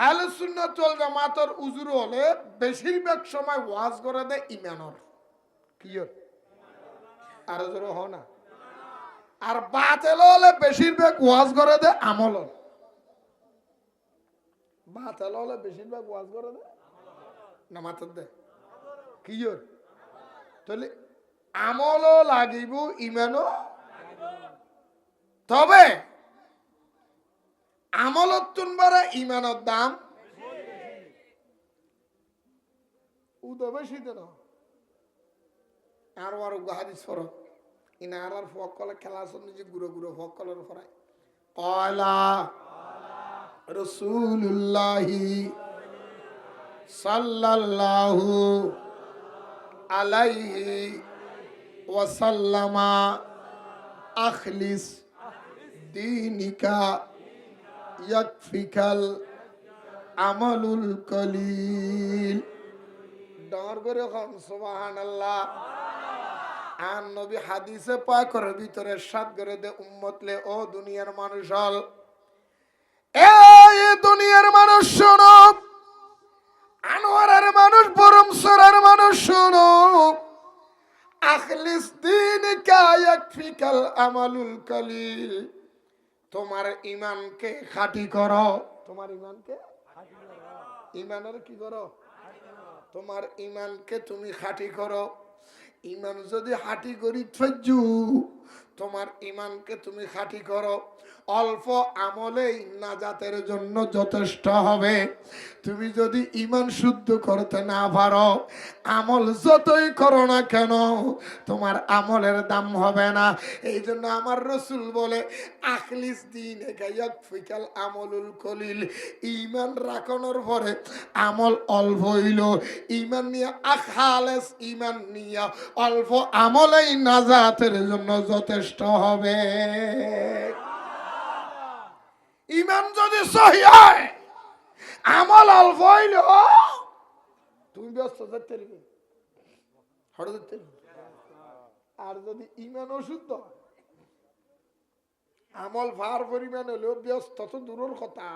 আহলে সুন্নাত ওয়াল জামাতের উজুর হলে বেশিরভাগ সময় ওয়াজ করে দেয় ইমানর কি আর জোরে হ না। আর বাতিল হলে বেশিরভাগ ওয়াজ করে দেয় আমলর। বাতিল হলে বেশিরভাগ ওয়াজ করে দেয় না মাতর দেয় কি তাহলে আমলও লাগিব ইমানও। তবে আমলত তুনবারা ইমানের দাম উদে বেশি দেন আর হাদিস ফরক ইনার ফকলে খেলা নিজে গুঁড়ো গুঁড়ো ফকলের ফরায় কয়লা রাসূলুল্লাহি সাল্লাল্লাহু আলাইহি ওয়াসাল্লামা আখলিস দীনিকা ইয়াকফিকাল আমালুল কলিল। ডর করে খন সুবহানাল্লাহ। আর নবী হাদিসে পাকের ভিতরে সাত করে দে উম্মতলে ও দুনিয়ার মানুষ হল এই দুনিয়ার মানুষ শোনো, আনোয়ারের মানুষ বরমসরের মানুষ শোনো, আখলিস দীনিকা ইয়াকফিকাল আমালুল কলিল। তোমার ইমানকে খাঁটি করো, তোমার ইমানকে ইমানের কি করো, তোমার ইমানকে তুমি খাঁটি করো। ইমান যদি খাঁটি করি থজ্জু, তোমার ইমানকে তুমি খাঁটি করো, অল্প আমলেই নাজাতের জন্য যথেষ্ট হবে। তুমি যদি ইমান শুদ্ধ করতে না পারো, আমল যতই করো না কেন তোমার আমলের দাম হবে না। এই জন্য আমার রসুল বলে আখলিস দীনিকা ইয়াকফিকাল আমালুল কলিল। ইমান রাখানোর পরে আমল অল্প হইল, ইমান নিয়ে আখালেস ইমান নিয়ে অল্প আমলেই নাজাতের জন্য যথেষ্ট হবে। ইমান যদি সহি হয়, আমল অল্প হইল তুমি ব্যস্ত যেতে আর যদি ইমান অশুদ্ধ আমল ভার পরিমাণ হলেও ব্যস্ত তো দূরের কথা,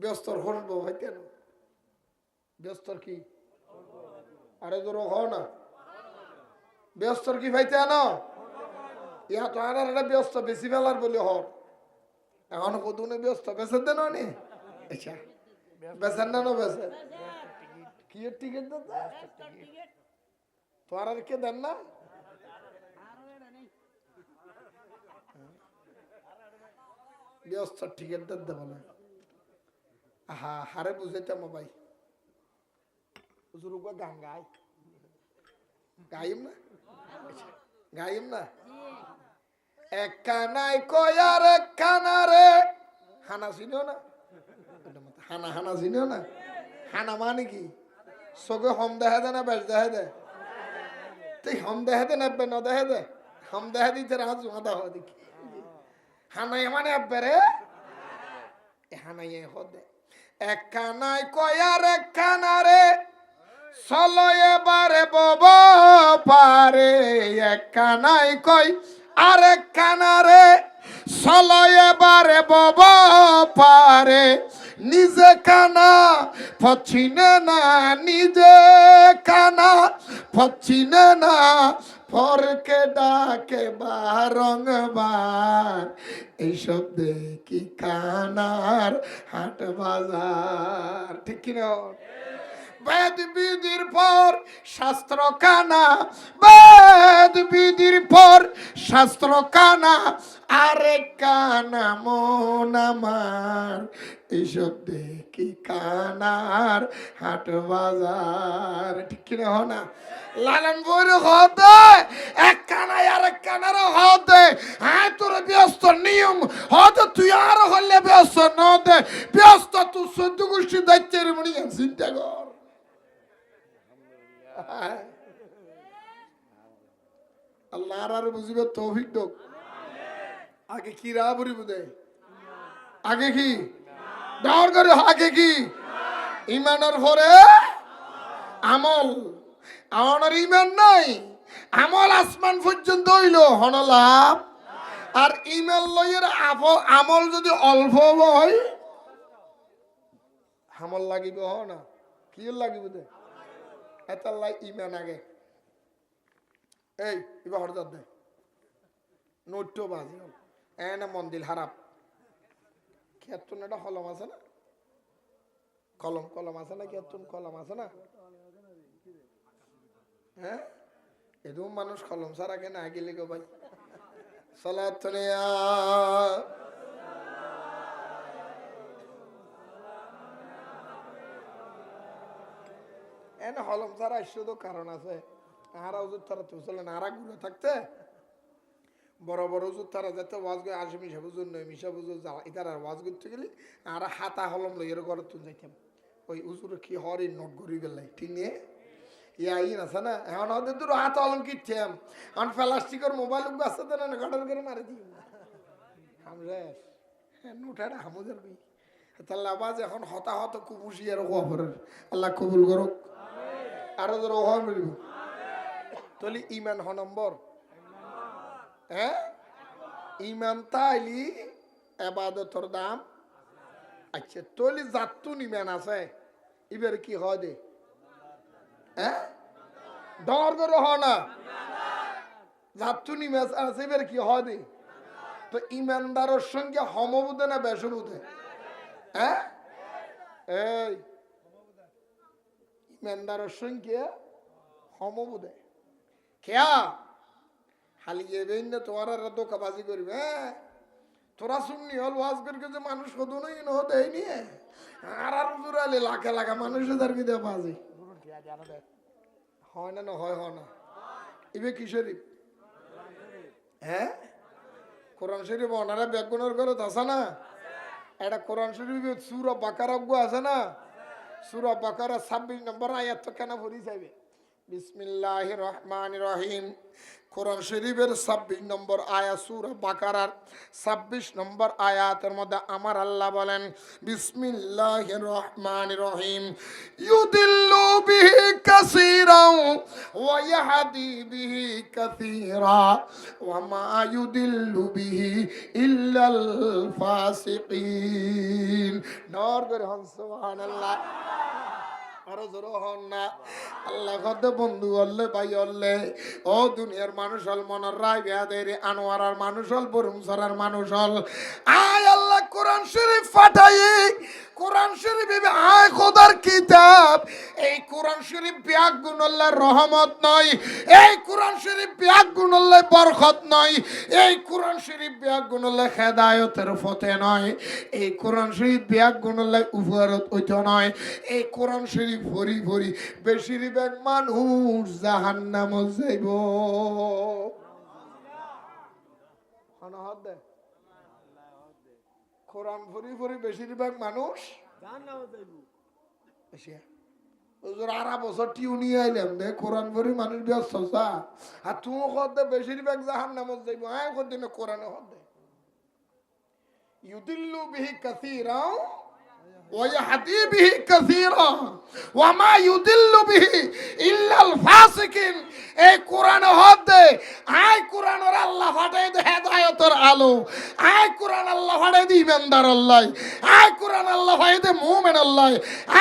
ব্যস্তর হরব হয় কেন, ব্যস্তর কি আরে দূর হও না, ব্যস্তর কি ভাইতে আনো ইয়া তো আর একটা ব্যস্ত বেশি বেলার বলে হর এখন কদুনে ব্যস্ত বেসের দেন নি আচ্ছা বেসেন না বেসে কি টিকিট দেন তো আর কে দেন না ব্যস্ত টিকিট দেন দেব না হা হারে বুঝাইতাম ভাই হুজুর গান গাই গাইম না গাইম না এক কানাই কয়ার এক কানারে হানা চিনিও না হানা হানা চিনিও না হানা মানে কি চোখে হম দেখা দে না বেশ দেখা দে তুই হম দেখা দে না ন দেখা দে হম দেখা দিতে রাত জমা দেওয়া দেখি হানাই মানে আব্বারে হানাই হদে এক কানাই কয়ার এক কানারে চলো এবারে বব পারে এক কানাই কই আরেক কানারে চলো এবারে বব পারে নিজে কানা পছিনে না নিজে কানা পছিনে না পরকে ডাকে বারংবার এইসব দেখি কানার হাট বাজার ঠিক কিনা বেদ বিধির পর শাস্ত্র কানা বেদ বিধির পর শাস্ত্র কানা আরেক কানা মন আমার এইসব দেখি কানার হাট বাজার ঠিক কিনা হ না লালন বইরে হতে এক কানায় আরেক কানার হতে হ্যাঁ তোর ব্যস্ত নিয়ম হতে তুই আরো হলে ব্যস্ত নদে ব্যস্ত তুই 14 গোষ্ঠী দায়িত্বের মনে চিন্তা কর আল্লাহ আর বুঝিবে তৌফিক দোক আগে কি রা বুড়ি বুঝে আগে কি দাওয়ার করে আগে কি ইমানের পরে আমল আমার ইমান নাই আমল আসমান পর্যন্ত হইল হনলাভ আর ইমান লইয়ের আমল যদি অল্প হয় হামল লাগিব হ না কি লাগিব দে এতাল্লাই ইমান আগে এই এবার হঠাৎ দে নৈত্য বাজি এনে মন্দির হারাপ খেতুন এটা কলম আছে না কলম কলম আছে না খেতুন কলম আছে না হ্যাঁ এরকম মানুষ কলম ছাড়া কেন আগিলে গো ভাই সালাত এনে হলম ছাড়া শুধু কারণ আছে আরা হুজুর তারা তো চলে না আরা ঘুরে থাকতে বড় বড় হুজুর তারা যেতে ওয়াজ করে আসে মিশা বুঝুর নয় মিশা বুঝুর ইতারা ওয়াজ করতে গেলে আরা হাতা হলম লইয়ের ঘরে তুল যাইতাম ওই হুজুর কি হরি নখ গড়ি গেলাই ঠিক নিয়ে ইন আছে না এখন ওদের দূর হাত হলম কিনতাম এখন প্লাস্টিকের মোবাইল আছে তো না ঘটন করে মারি দিই হামরেশ নোটাটা হামুদের বই তাহলে আবার এখন হতাহত কুবুসি আর খবরের আল্লাহ কবুল করুক আরো ধরো হয় মিলব তাহলে ইমান হ নম্বর হ্যাঁ ইমান তাইলি এবাদতর দাম আচ্ছা তলি জাতুন ইমান আছে এবার কি হয় দে হ্যাঁ ডর করে হ না জাতুন ইমান আছে এবার কি হয় দে তো ইমানদারের সঙ্গে সমবুদে না বেসবুদে হ্যাঁ এই ইমানদারের সঙ্গে সমবুদে খেয়া খালি এবেন না তোমার আর দোকাবাজি করবে হ্যাঁ তোরা শুননি হল ওয়াজ করে যে মানুষ কত নই দেয়নি আর আর জোরালে লাখে লাখা মানুষ তার কি দেওয়া বাজি হয় না হয় হয় না ইবে কি শরীফ হ্যাঁ কোরআন শরীফ ওনারা ব্যাগুনের করে আছে না এটা কোরআন শরীফ সূরা বাকারা আছে না সূরা বাকারা 26 নম্বর আয়াত তো কেন ভরি যাবে বিসমিল্লাহির রহমানির রহিম কোরআন শরীফের 26 নম্বর আয়াত সূরা বাকারার 26 নম্বর আয়াতের মধ্যে আমার আল্লাহ বলেন বিসমিল্লাহির রহমানির রহিম ইউদিল্লু বিহি কাসীরান ওয়া ইয়াহদি বিহি কাসীরা ওয়া মা ইউদিল্লু বিহি ইল্লাল ফাসিকিন নর করে হন সুবহানাল্লাহ আরো জোরে হন না আল্লাহ কত বন্ধু হল্লে ভাই হল্লে ও দুনিয়ার মানুষ হল মনের রায় বেয়াদের আনোয়ারার মানুষ হল বরুমসরার মানুষ হল আয় আল্লাহ কোরআন শরীফ ফাটাই কোরআন শরীফ আয় খোদার কিতাব এই কোরআন শরীফ ব্যাগ গুণল্লার রহমত নয় এই কোরআন শরীফ ব্যাগ গুণল্লার বরকত নয় এই কোরআন শরীফ ব্যাগ গুণল্লার হেদায়েতের পথে নয় এই কোরআন শরীফ ব্যাগ গুণল্লার উপহারত হইতো নয় এই কোরআন শরীফ ভরি ভরি বেশিরভাগ মানুষ জাহান্নামে যাইব কোরআন ভরি ভরি বেশিরভাগ মানুষ আড়া বছর টিউনি আইলাম দে কোরআন ভরি মানুষ ব্যস্ত আর তুমি কদে বেশিরভাগ জাহান্নামে যাইব হ্যাঁ কদিনে কোরআনে হদে ইউদিল্লু বিহি কাসীরা ويهدي به كثيرا وما يضل به الا الفاسقين এই কোরআন হদে আয় কোরআন আর আল্লাহ ফাটাই দে হেদায়েতের আলো আয় কোরআন আল্লাহ ফাটাই দে ইমানদার আল্লাহ আয় কোরআন আল্লাহ ফাটাই দে মুমিন আল্লাহ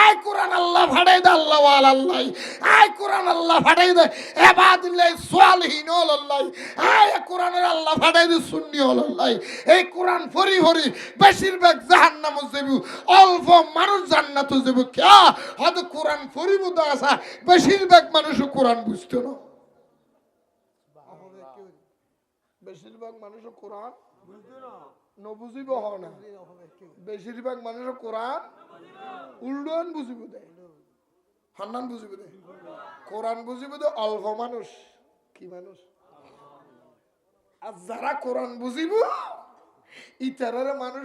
আয় কোরআন আল্লাহ ফাটাই দে আল্লাহ ওয়ালা আল্লাহ আয় কোরআন আল্লাহ ফাটাই দে ইবাদুল্লাহ সালিহিন আল্লাহ আয় কোরআন আল্লাহ ফাটাই দে সুন্নি আল্লাহ এই কোরআন ফরি ফরি বেশিরভাগ জাহান্নামে যাবে অল্প মানুষ জান্নাতে যাবে কে হয়তো কোরআন ফরিবুদ আসা বেশিরভাগ মানুষ কোরআন বুঝতো না বেশিরভাগ মানুষ কোরআন নবুঝিব হয় না বেশিরভাগ মানুষ কোরআন উল্ডন বুঝিব দেয় হান্নান বুঝিব দেয় কোরআন বুঝিব দেয় অল্প মানুষ কি মানুষ আর যারা কোরআন বুঝিব ইতারারে মানুষ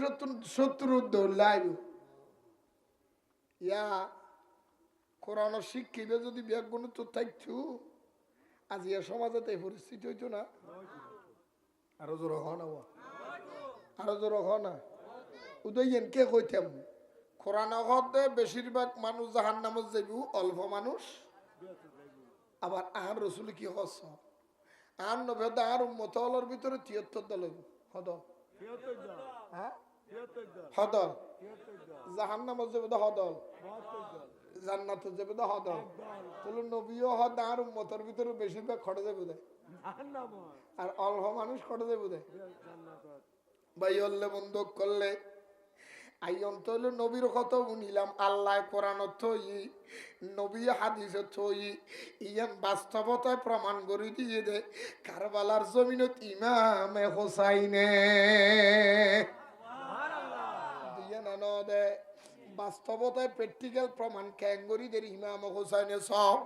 শত্রু দৌড়াইব ইয়া কোরআন শিক্ষিলে যদি ব্যাগুণ তো থাকতো আজ ইয়া সমাজে এই পরিস্থিতি হইতো না আরো জোর হ না আরো জোর হ না উদয়ন কে কইতাম কোরআন হতে বেশিরভাগ মানুষ জাহান্নামে যাইব অল্প মানুষ আবার আর রসুল কি হস আর নবে আর উম্মত হলার ভিতরে ৭৩ দল হইব হদ হ্যাঁ হদল, জাহান্নামে যাবে তো হদল, জান্নাতে যাবে তো হদল। তাহলে নবীও হদ আর উম্মতের ভিতরে বেশিরভাগ খড়ে যাবে দেয়, আর অল্প মানুষ খড়ে যাবে দেয়। ভাই অল্লে বন্ধ করলে আই অন্তলে নবীর কথা শুনিলাম, আল্লাহ কোরআন থই, নবী হাদিস থই, ইয়ান বাস্তবতায় প্রমাণ করে দিয়ে দে কারবালার জমিনত ইমামে হোসাইনে দিয়ে না দে বাস্তবতায় প্র্যাকটিক্যাল প্রমাণ ক্যাঙ্গরিদের ইমাম হোসাইনে সব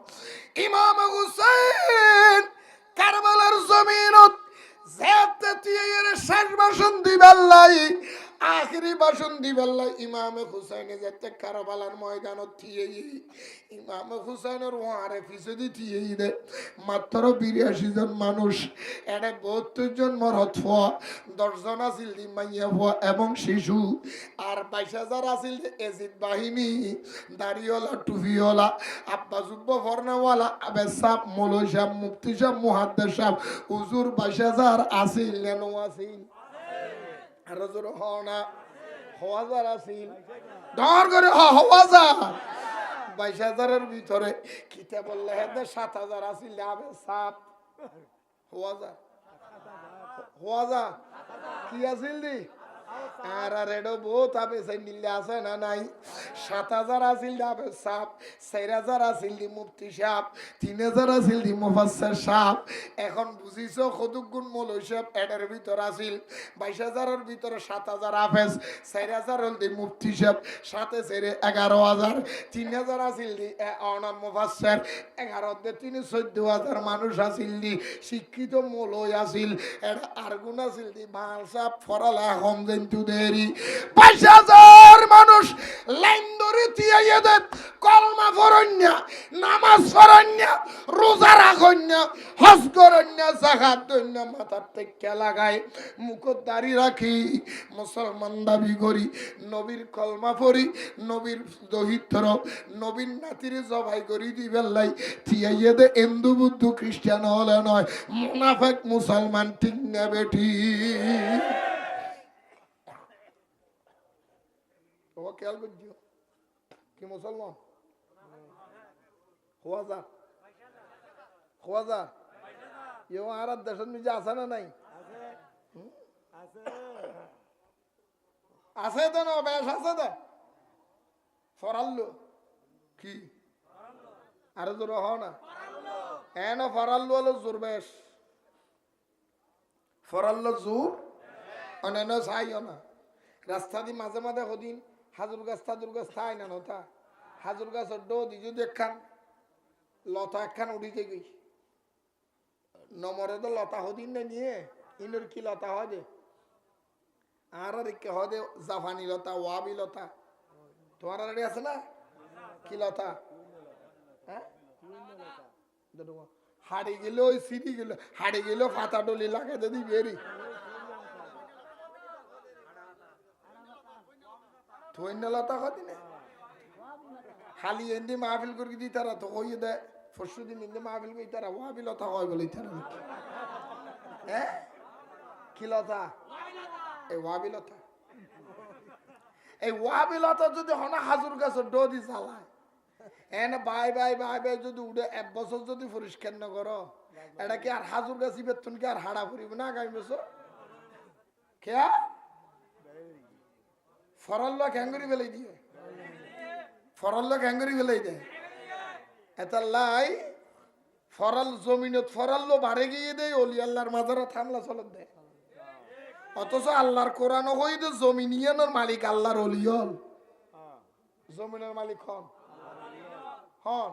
ইমাম হোসেন কারবালার জমিনত যেতে তিয়ার শেষ ভাষণ দিবাল্লাই, আখরি ভাষণ দিবাল্লাই ইমামে হুসাইনে যেতে কারবালার ময়দানত থিয়েই ইমামে হুসাইনের ওয়ারে ফিসদি থিয়েই দে মাত্র 82 জন মানুষ, এনে 72 জন মরদ হওয়া, 10 জন আছিল দি মাইয়া হওয়া এবং শিশু, আর 22,000 আছিল এজিদ বাহিনী, দাড়িওয়ালা টুপিওয়ালা আব্বা জুব্বা ফরনাওয়ালা আবে সাপ মৌলভী সাহেব মুফতি সাহেব মুহাদ্দিস সাহেব হুজুর 22,000 আসিল নেনো আসিল আর জোর হওয়া হাজার আসিল ধর করে হাজার 22,000-এর ভিতরে কিতা বললে হেদে 7,000 আসিল আবে সাপ হাজার কি আসিল দি আর রেডো বহুত আবে সেই নিলে আছে না নাই 7,000 আসিল আবে সাপ, 4,000 আসিল দি মুফতি সাহেব, 3,000 আসিল দি মুফাসসির সাহেব। এখন বুঝিছো কতগুণ মৌলভী সাহেব এটার ভিতর আসিল 22,000-এর ভিতরে 7,000 হাফেজ, 4,000 হল দি মুফতি সাহেব, সাথে সেরে 11,000, 3,000 আসিল দি অনা মুফাসসির, 11 দে 14,000 মানুষ আসিল দি শিক্ষিত মৌলভী আসিল, এটা আরগুন আসিল দি মাল সাহেব ফরালা হম কিন্তু দেরি 22,000 মানুষ লাইন ধরে তিয়াইয়ে দেন কলমা ফরন্যা, নামাজ ফরন্যা, রোজা রাখন্যা, হজ করন্যা, যাকাত দন্যা, মাথার টেক্কা লাগায় মুখত দাড়ি রাখি মুসলমান দাবি করি, নবীর কলমা পড়ি, নবীর দহিত্র, নবীর নাতিরে জবাই করি দিবেলাই তিয়াইয়ে দে হিন্দু বুদ্ধ খ্রিস্টান হলে নয় মুনাফিক মুসলমান ঠিক না বেঠি। খেয়াল করছো কি মুসলমান আর দেশের নিজে আছে না নাই আছে তো না বেশ আছে তো ফরাল্লো কি আরো জোর হ না এন ফরাল্লো হলো জোর বেশ ফরাল্লো জোর অন্যান্য চাইও না রাস্তা দি মাঝে মাঝে হদিন হাজুর গাছ তাজুর গাছ থাই না নতা হাজুর গাছের ডো দি যদি একখান লতা একখান উঠিতে গই নমরে তো লতা হদিন না নিয়ে ইনোর কি লতা হয় দে আর কে হয় দে জাফানি লতা ওয়াবি লতা তোমার রেডি আছে না কি লতা হ্যাঁ হাড়ি গেল ওই সিঁড়ি গেল হাড়ি গেল পাতা ডলি লাগে যদি বেরি লতা খাতি না খালি এনে মাহফিল করে দি তারা তো হই দে পরশু দিন এনে মাহফিল করি তারা ওয়াবি লতা হয় বলে তারা হ্যাঁ কি লতা এই ওয়াবি লতা এই ওয়াবি লতা যদি হনা হাজুর গাছের ডো দি জ্বালায় এনে বাই বাই বাই বাই যদি উঠে 1 বছর যদি পরিষ্কার না করো এটা কি আর হাজুর গাছি বেতন কি আর হাড়া ফুরিব না আগামী বছর খেয়া ফরল্লা ক্যাঙ্গুরি বেলাই দিয়ে ফরল্লা ক্যাঙ্গুরি বেলাই দেয় এতাল্লাই ফরাল জমিনত ফরাল্লো বাড়ে গিয়ে দেয় অলি আল্লাহর মাজারা থামলা চলত দেয় অথচ আল্লাহর কোরআন হই তো জমিনিয়ানোর মালিক আল্লাহর অলিয়ল জমিনের মালিক হন হন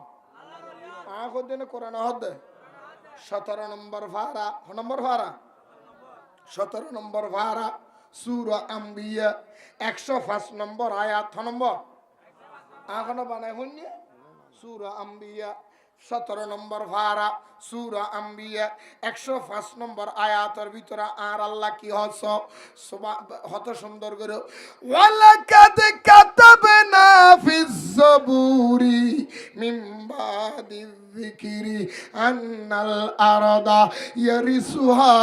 আদিন কোরআন হদ 17 নম্বর ভাড়া নম্বর ভাড়া 17 নম্বর ভাড়া সূরা আম্বিয়া 105 নম্বর আয়াত নম্বর এখনো বানায় হইনি সূরা আম্বিয়া 17 নম্বর ভাড়া সূরা আম্বিয়া 105 নম্বর আয়াতের ভিতরে আর আল্লাহ কি হত সুন্দর করে ওয়ালাকাদ কাতাবনা ফিস জাবুরি মিন বাদি যিকরি আন্নাল আরদা ইয়ারিসুহা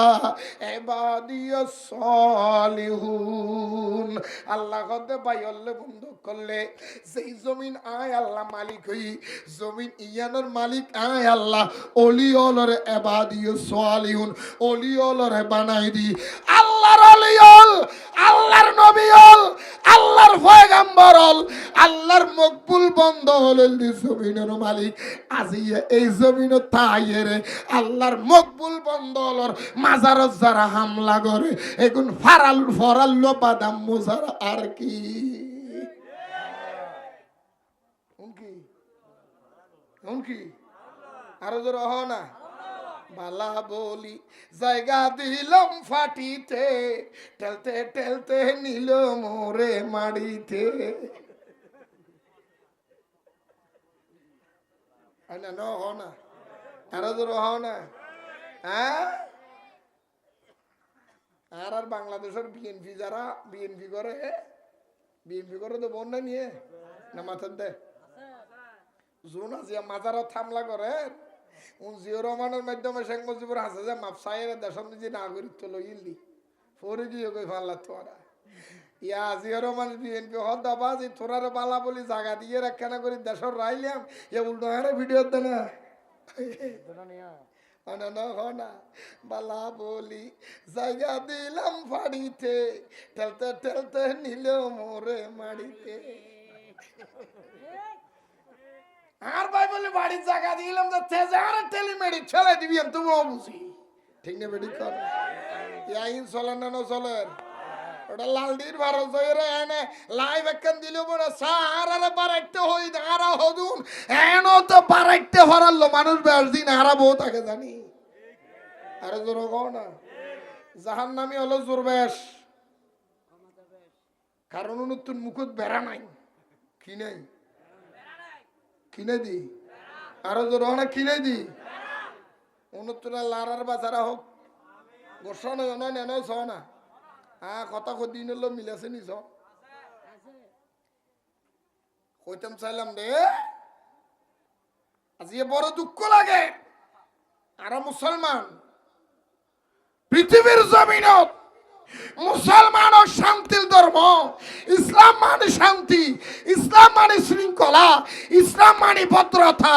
ইবাদিয়াস সালিহুন। আল্লাহ কদে বাইলে বন্ধ করলে সেই জমিন আয় আল্লাহ মালিক হই, জমিন ইয়ানোর মালিক আয় আল্লাহ ওলিওলরে ইবাদিয়াস সালিহুন ওলিওলরে বানাই দি। আল্লাহর ওলিওল, আল্লাহর নবীল, আল্লাহর পয়গম্বরল, আল্লাহর মকবুল বন্ধ হলেন জমিনের মালিক। আজিয়া এই জমিন তাইরে আল্লাহর মকবুল বন্ধ হলর মাজারত যারা হামলা করে এখন ফরাল্ল বাদাম মোজার আর কি আরো জোর হ না। বালা বলি জায়গা দিলাম ফাটিতে, ঠেলতে ঠেলতে নিল মোরে মাড়িতে। না হ না, আরো জোর হ না। হ্যাঁ, আর বাংলাদেশের বিএনপি যারা বিএনপি করে তো বন্যা নিয়ে না মাথার দে জোন আছে মাজারত হামলা করে। জিয়র রহমানের মাধ্যমে শেখ মুজিবুর হাসে যে মাপসাইয়ের দেশের নিজে নাগরিকত্ব লইলি পরে গিয়ে কই ফাল্লা তোরা ইয়া জিয়র রহমান বিএনপি হদাবাজি তোরার বালা বলি জায়গা দিয়ে রাখানা করি দেশের রাইলাম ইয়া উল্টো হারে ভিডিও দে না না বালা বলি জায়গা দিলাম ফাড়িতে, ঠেলতে ঠেলতে নিল মোরে মাড়িতে। আর ভাই বলে বাড়ির জায়গা দিলাম যে তেজে আর টেলি মেডি ছেলে দিবি তুমি বুঝি ঠিক না বেডি কর ইয়াইন চলে না চলে ওটা লালদির ভারত জয়রে এনে লাইভ একখান দিল বড় সার আর বারাইতে হই আরা হদুন এনো তো বারাইতে হরালো মানুষ বেশ দিন হারা বউ তাকে জানি আরে জোর কও না জাহান্নামী হলো জোরবেশ, কারণ নতুন মুকুট বেড়া নাই কি নাই কিনে দি আরো জোর না কিনে দি উনত্তরা লারার বাজারা হোক গোসা নয় নয় নেন ছ না হ্যাঁ কথা কদিন হলো মিলেছে নিছ কইতাম চাইলাম রে আজি বড় দুঃখ লাগে। আর মুসলমান পৃথিবীর জমিনত মুসলমান ও শান্তির ধর্ম, ইসলাম মানে শান্তি, ইসলাম মানে শৃঙ্খলা, ইসলাম মানে ভদ্রতা,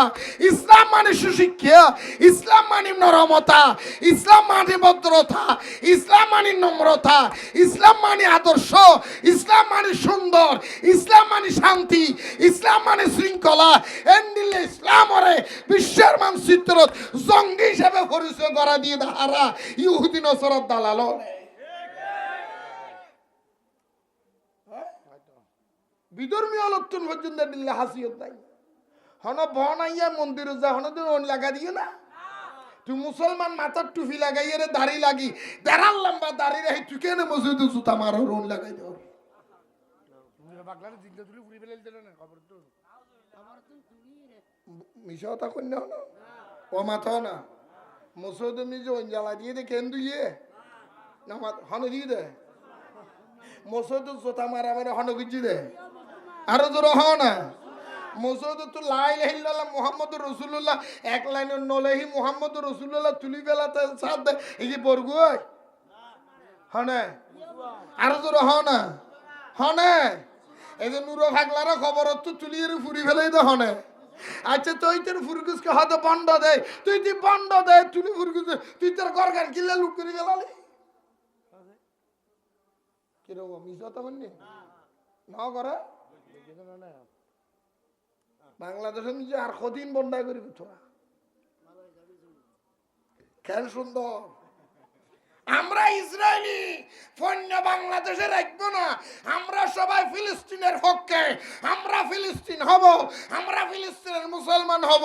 ইসলাম মানে সুশিক্ষা, ইসলাম মানে নরমতা, ইসলাম মানে ভদ্রতা, ইসলাম মানে নম্রতা, ইসলাম মানে আদর্শ, ইসলাম মানে সুন্দর, ইসলাম মানে শান্তি, ইসলাম মানে শৃঙ্খলা। এন্ডিলে ইসলাম ওরে বিশ্বের মানচিত্র জঙ্গি হিসেবে পরিচয় করা দিয়ে দাহারা ইহুদি নসরত দালালো বিধর্মীয় লোকজন পর্যন্ত দিল্লি হাসিয়ত নাই হন বনাইয়া মন্দিরে যা হন তুমি লাগা দিও না। তুই মুসলমান মাথার টুপি লাগাইয়ে রে দাড়ি লাগি দেড়াল লম্বা দাড়ি রাখি তুই কেন মসজিদে জুতা মারো রোন লাগাই দেও মিশা কথা কই না ও মাথা না মসজিদে নিজে জ্বালা দিয়ে দে কেন দুইয়ে না হন দিয়ে দে মসজিদে জুতা মারা মানে হন গুজি দে আরো জোর হ না। মসজিদে তো লা ইলাহা ইল্লাল্লাহ মুহাম্মাদুর রাসূলুল্লাহ এক লাইনের নলেহি মুহাম্মাদুর রাসূলুল্লাহ তুলি বেলাতে সাথ দে এই যে বরগুই হনে আরো জোর হ না হনে এই যে নুরো ভাগলারা খবর তো তুলিয়ে ফুরি ফেলেই দে হনে। আচ্ছা তুই তোর ফুরগুসকে হয়তো বন্ধ দে তুই বন্ধ দে তুলি ফুরগুস তুই তোর ঘর গান কিল্লা লুট করে গেলালি কিরকম মিশতা বললি না করে বাংলাদেশে নিজে আর কদিন বন্যায় করি তোরা কেন সুন্দর। আমরা ইসরায়েলি পণ্য বাংলাদেশে রাখবো না, আমরা সবাই ফিলিস্তিনের পক্ষে, আমরা ফিলিস্তিন হব, আমরা ফিলিস্তিনের মুসলমান হব।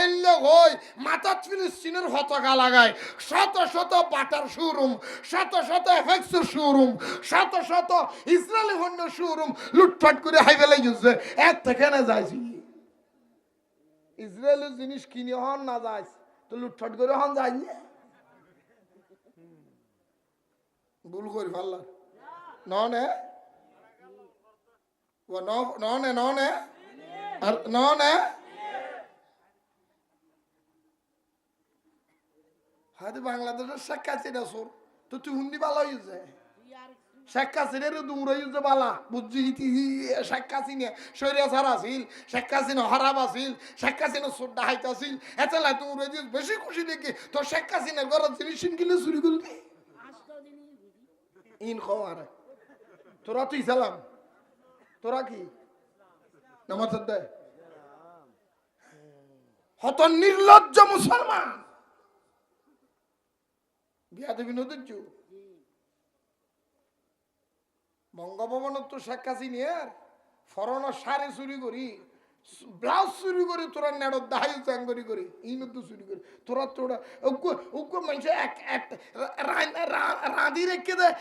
এই লোক হই মাথাত ফিলিস্তিনের পতাকা লাগায়, শত শত বাটার শোরুম, শত শত এফেক্সের শোরুম, শত শত ইসরায়েলি পণ্য শোরুম লুটপাট করে হাই ফেলে গেছে। এর থেকে না যাইছি ইসরায়েলের জিনিস কিনে হন না যাই তো লুটপাট করে হন যায়নি ভুল করি পারলাম ননে ননে ননে ননে হয়তো বাংলাদেশের শেখ হাসিনা সোর তো তুই হুন্দি ভালো হয়েছে শেখ হাসিনার দুমরা ইউজে বালা বুঝছি শেখ হাসিনা শরীরে ছাড়া আছিল শেখ হাসিনা হারাব আছিল শেখ হাসিনা সোড্ডা হাইতে আছিল এতলা তুমি বেশি খুশি দেখি তো শেখ হাসিনার ঘরের জিনিস কিনলে চুরি করবি ইন খাওয়ার তোরা তুই সালাম তোরা কি নামাজ দেয় হত নির্লজ্জ মুসলমান বিয়া দেবী নদীর যুগ বঙ্গভবন তো শেখ হাসিনার ফরনের শাড়ি চুরি করি ব্লাউজ চুরি করি তোরা নেড়ত দাহাই চাঙ্গরি করি ইনত চুরি করি তোরা তোরা মানুষ রাঁধি রেখে দেয়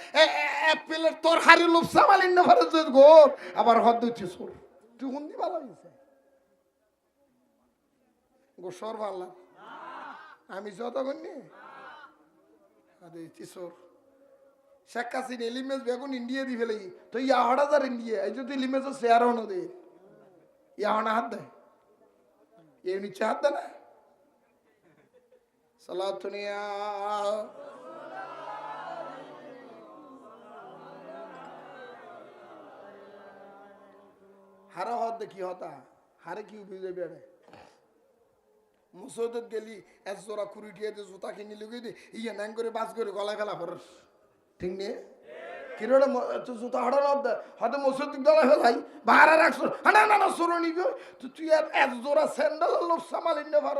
অ্যাপেলের তোর হারি লোভ সামালিন না ভারত গোর আবার হদ দিচ্ছিস তুই হুন্দি ভালো হয়েছে গোসর ভাল্লা আমি যতক্ষণ নি আরে চিসর শেখ হাসিনা এলিমেজ বেগুন ইন্ডিয়া দি ফেলে তো ইয়া হড়া যার ইন্ডিয়া এই যদি এলিমেজও শেয়ার হনো দে ইয়া হনা হাত দেয় এ নিচে হাত দেয় না সালাতুনিয়া হারা হত দেখি হতা হারে কি বুঝে বেড়ে মুসোদত গেলি এস জোড়া কুড়ি টিয়া দিয়ে জুতা কিনি লুকিয়ে দি ইয়া ন্যাং করে বাস করে গলায় ফেলা পড়স ঠিক নেই কিরোড়ে জুতা হঠাৎ হয়তো মুসোদ গলায় ফেলাই বাহারে রাখছো না না না সরো নিবি তুই আর এস জোড়া স্যান্ডেল লোক সামালিন না ভার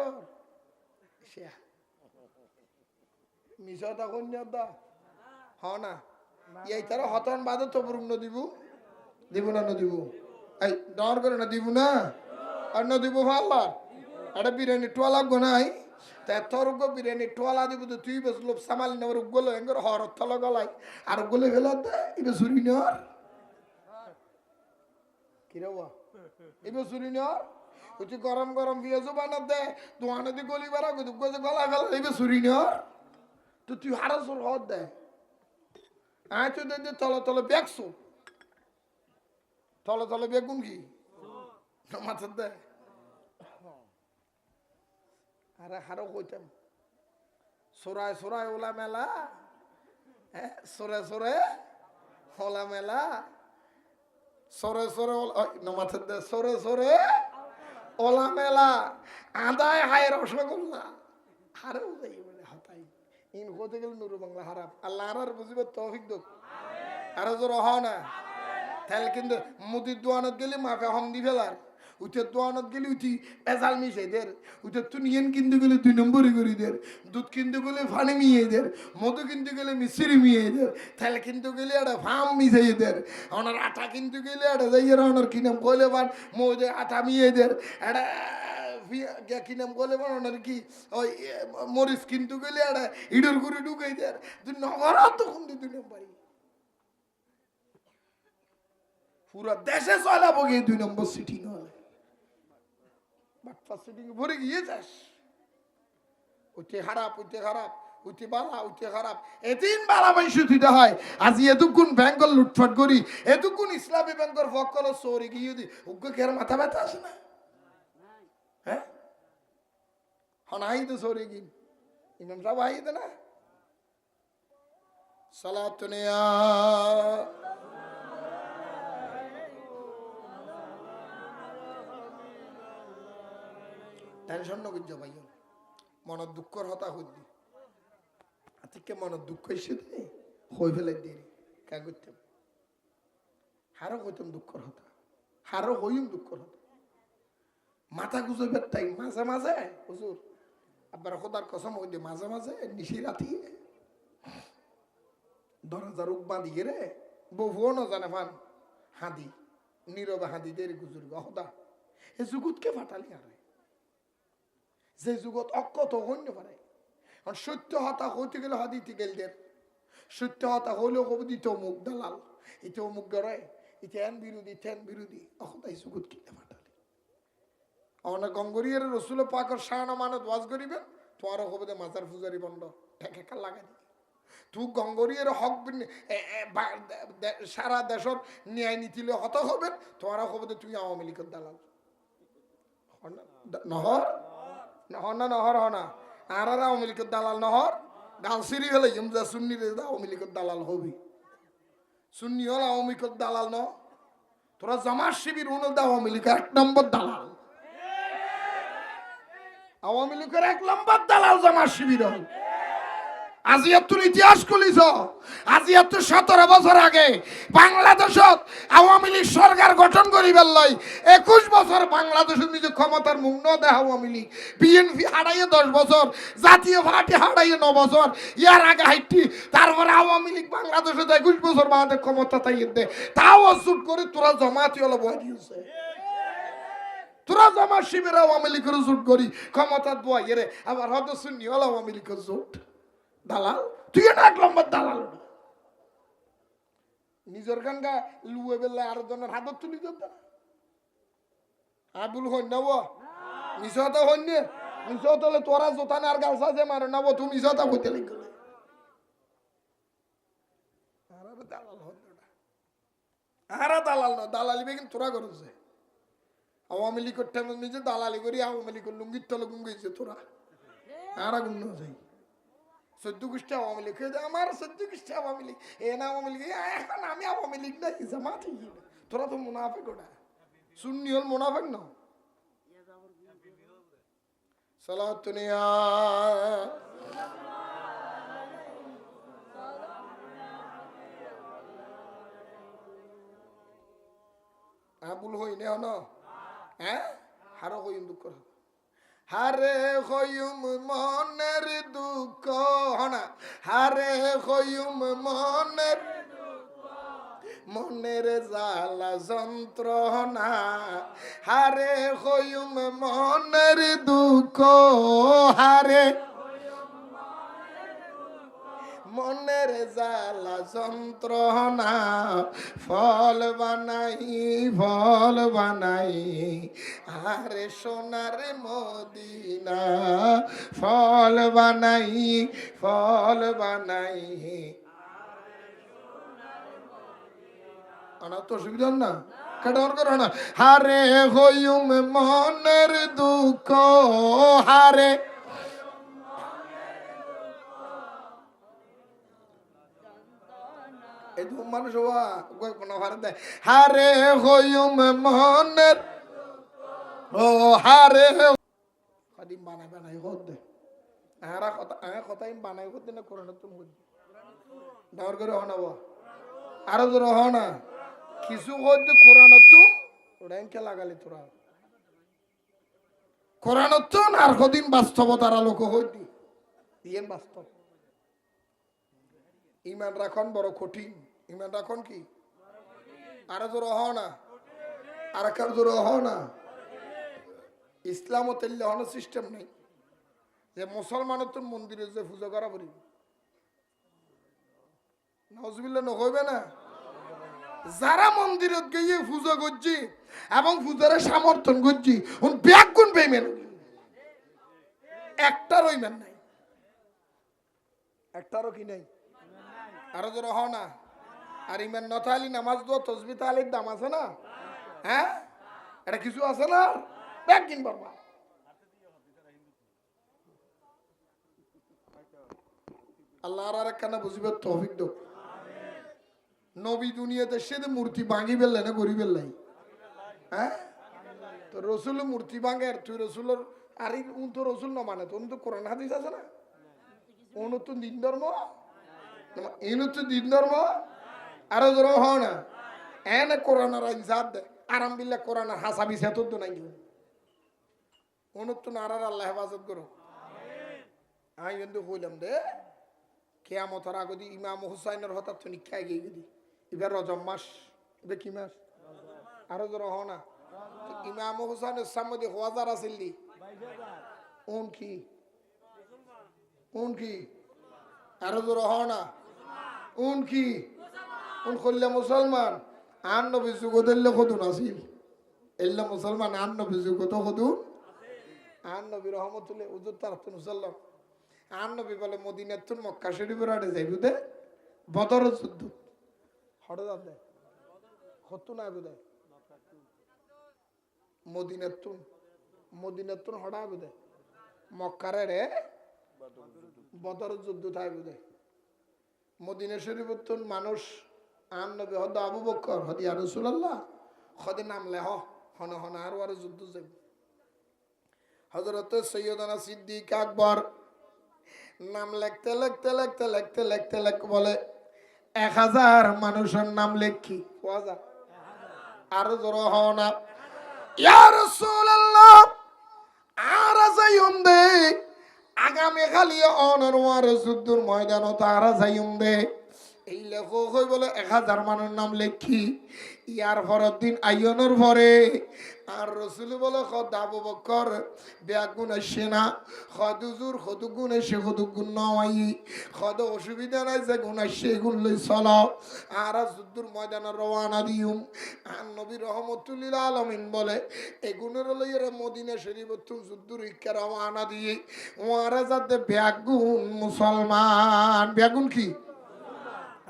মিশা কন্যা দা হ না এই তারা হতন বাদে তো ন দিব না দিব এই ডর করে না দিব না আর না দিব ভাল্লা একটা বিরিয়ানি টোয়া লাগবো নাই তা তোর বিরিয়ানি টোয়ালা দিব তো তুই বেশ লোক সামাল নেওয়ার উগলো এঙ্গর হর থল গলাই আর উগলে ফেলা দেয় এবার চুরি নেওয়ার কিরে এবার চুরি নেওয়ার তুই গরম গরম পেঁয়াজও বানা দেয় দোয়ানে দিয়ে গলি বেড়া গলা ফেলা এবার চুরি নেওয়ার তো তুই হারা চোর হর দেয় আয় তুই দে তলে তলে বেগছো তলে তলে বেগুন কি মাথার দেয় আরে হারো কইতাম সোরায় সোরায় ওলা মেলা সোরে সোরে ওলা মেলা সোরে সোরে মাথার দেয় সোরে সোরে ওলা মেলা আদায় হায় রসগোল্লা হারে উদাই বলে হতাই ইন হতে গেলে নুরু বাংলা হারাপ আল্লাহ আর বুঝবে তৌফিক দোক আরো জোর হ না তাহলে কিন্তু মুদির দোয়ানত গেলে মাফে হম দি ফেলার উঠে দোয়ানত গেলে উঠি পেঁচাল মিশাই দের উঠে তুনিয়েন কিনতে গেলে 2 নম্বরই করি দের দুধ কিনতে গেলে ফানি মিয়ে দের মধু কিনতে গেলে মিশ্রি মিয়ে দের তাহলে কিনতে গেলে একটা ফার্ম মিশাই দের ওনার আটা কিনতে গেলে একটা যাইয়ের ওনার কিনাম কইলে পান মৌজে আটা মিয়ে দের একটা কিনাম কইলে পান ওনার কি ওই মরিচ কিনতে গেলে একটা ইডর করে ঢুকাই দের নগর তখন 2 নম্বরই পুরা দেশে চলাবো গিয়ে 2 নম্বর সিটিং হলে ভরে গিয়ে যাস উঠে খারাপ উঠে বালা উঠে খারাপ এদিন বালা মাইসু দিতে হয় আজি এতক্ষণ ব্যাংকল লুটফাট করি এতক্ষণ ইসলামী ব্যাংকের ফকল চোরে গিয়ে দি উগ্র খেয়ার মাথা ব্যথা আছে না হ্যাঁ হনাই তো চোরে গিন ইমাম সাহেব আই দে না সালাতুনিয়া টেনশন নগিজ ভাই মনের দুঃখর হতা হইদি আজকে মনের দুঃখ এসে দে হই ফেলে দিয়ে কে করতাম হারও হইতাম দুঃখর হতা হারও হইম দুঃখর হতা মাথা গুজবের টাইম মাঝে মাঝে হুজুর আবার খোদার কসম হই দে মাঝে মাঝে নিশি রাতি 10,000 রূপ বাঁধি রে বহুও ন জানে ফান হাঁদি নীরবে হাঁদি দের গুজুর হতা এ জুগুতকে ফাটালি আরে যে যুগত অকত হইতে পারে সত্য হতা হইতে গেলে হাদিতে গেলদের সত্য হতা হইলেও কব দিত অমুক দালাল এটা অমুক গড়ে এটা এন বিরোধী অকত এই যুগত কিনে ফাটালি অনেক গঙ্গরিয়ার রসুল পাকর শাহানা মানত ওয়াজ করিবেন তোমারও কব দে মাজার পূজারি বন্ধ ঠেকা লাগাই তুই গঙ্গরিয়ার হক সারা দেশত ন্যায় নীতিলে হত হবেন তোমারও কব দে তুই আওয়ামী লীগের দালাল নহর নহর না নহর হনা আর আওয়ামী লীগের দালাল নহর ডাল সিঁড়ি হলে যা সুন্নি রে আওয়ামী লীগের দালাল হবি সুন্নি হল আওয়ামী লীগের দালাল ন তোরা জামাত শিবির উনি আওয়ামী লীগের 1 নম্বর দালাল আওয়ামী লীগের 1 নম্বর দালাল জামাত শিবির হল আজি এত ইতিহাস খুলিছ আজি এত 17 বছর আগে বাংলাদেশত আওয়ামী লীগ সরকার গঠন করিবার লাই 21 বছর বাংলাদেশের নিজে ক্ষমতার মুখ ন দেয় আওয়ামী লীগ বিএনপি হারাইয়ে 10 বছর জাতীয় পার্টি হারাইয়ে 9 বছর ইয়ার আগে হাইটি তারপরে আওয়ামী লীগ বাংলাদেশে 21 বছর বাদে ক্ষমতা তাইয়ে দে তাও অসুট করে তোরা জমাতি হলো বই দিয়েছে তোরা জামাত শিবির আওয়ামী লীগের জোট করি ক্ষমতা বইয়ে রে আবার হয়তো সুন্নি হলো আওয়ামী লীগের জোট দালাল তুই এটা 1 নম্বর দালাল নিজের গানগা লুয়ে বেলা আর জনের হাতত তুলি দিত না আবুল হইন নাও মিশতা হইন মিশত হলে তোরা জোতানে আর গালসা যে মারে নাও তুমি মিশতা হইতে লিখ আর দালাল হন আর দালাল না দালালি বেগিন তোরা করছে আওয়ামী লীগের টাইমে নিজে দালালি করি আওয়ামী লীগের লুঙ্গির তলে গুঙ্গিছে তোরা আর গুঙ্গ যাই 14 গোষ্ঠী আওয়ামী লীগ আমার 14 গোষ্ঠী আওয়ামী লীগ এ না আওয়ামী লীগ এখন আমি আওয়ামী লীগ না জামাত তোরা তো মুনাফিক ওটা সুন্নি হল মুনাফিক না সালাতুনিয়া আবুল হইনে হন হ্যাঁ হারো হইন দুঃখ হারে হইম মনের দুঃখ হনা হারে হইম মনের মনের জ্বালা যন্ত্রণা হারে হইম মনের দুঃখ হারে মনের জ্বালা যন্ত্রণা ফল বানাই আরে সোনার মদিনা ফল বানাই আনা তো অসুবিধা না কাটার করো না হারে হইম মনের দুঃখ হারে এই তো মানুষ হারে হইম মনের ও হারে কদিন বানাই হত দে কথাই বানাই হতে না কোরআন তুমি ডাওয়ার করে হনাব আরো তোর হ না কিছু হইতে কোরআন তুম ওটা লাগালি তোরা কোরআন তুন আর কদিন বাস্তবতার আলোক হইতি ইয়েন বাস্তব ইমান রাখন বড় কঠিন ইমান রাখন কি আরো জোর হ না আর কার জোর হ না ইসলাম ও তেল্লে হন সিস্টেম নেই যে মুসলমানের তো মন্দিরে যে পূজা করা পড়ি নজবিল্লা নহইবে না যারা মন্দিরে গিয়ে পূজা করছি এবং পূজারে সমর্থন করছি উন ব্যাগ গুণ পেমেন একটারও ইমান নাই একটারও কি নাই আরো জোর হ না আর ইমান নথালি নামাজ দো তসবি তালির দাম আছে না হ্যাঁ এটা কিছু আছে না ব্যাগ কিন পারবা আল্লাহ আর একখানা বুঝিবে তৌফিক দাও নবী দুনিয়াতে সে মূর্তি ভাঙি ফেললে না গড়ি ফেললাই হ্যাঁ তো রসুল মূর্তি ভাঙে তুই রসুলের আর উন তো রসুল না মানে তো কোরআন হাদিস আছে না উন তো দিন ধর্ম ইন তো দিন ধর্ম আরো ধর্ম হ না এনে কোরআনের ইনসাফ দে আরাম বিল্লাহ কোরআনের হাসাবি সেত তো নাই উন তো নারার আল্লাহ হেফাজত করো আমি কিন্তু কইলাম দে কেয়ামতের আগে দি ইমাম হুসাইনের হঠাৎ তো নিক্ষায় গিয়ে গেদি এবার রজব মাস এবার কি মাস আরো ধর হ না ইমাম হুসাইনের সামনে হাজার আছিল উন কি আরো ধর হ না উন কি উন করলে মুসলমান আন নবী যুগ দিল্লে কদুন আছিল এল্লা মুসলমান আন নবী যুগ তো কদুন আন নবী রহমতুল্লাহ উজুর তারাতুন সাল্লাম আন নবী বলে মদিনার তুন মক্কা শরীফের আড়ে যাইব দে বদর যুদ্ধ হড়ে যান দে হতো না বুদে মদিনার তুন হড়া বুদে মক্কারে রে বদরের যুদ্ধ তাই বুঝে মদিনা শরীফের মানুষ আন নবী হদ আবু বকর হদি আর রাসূলুল্লাহ খদে নাম লেহ হন হন আর যুদ্ধ যাব হযরত সৈয়দনা সিদ্দিক আকবর নাম লিখতে লিখতে লিখতে লিখতে লিখতে লিখ বলে 1000 মানুষের নাম লেখি পাওয়া আর জোর হও না ইয়া রাসূলুল্লাহ আর যাইম দে আগামী খালি অনরওয়ার যুদ্ধর ময়দানও তারা যাইম দে এই লেখক হই বলে 1000 মানুষের নাম লেখি ইয়ার পরের দিন আইয়নের পরে আর রাসূল বলে খদ আবু বকর বেগুন আসে না খদ হুজুর খদ গুণ এসে খদ গুণ নয় খদ অসুবিধা নাই যে গুণ আসে গুণ লই চলো আর যুদ্ধর ময়দানে রওনা দিউম আর নবী রহমতুল্লিল আলামিন বলে এগুনের লইয়ের মদিনা শরীফত যুদ্ধর ইচ্ছা রওনা দিয়ে ওয়ারা যাতে বেগুন মুসলমান বেগুন কি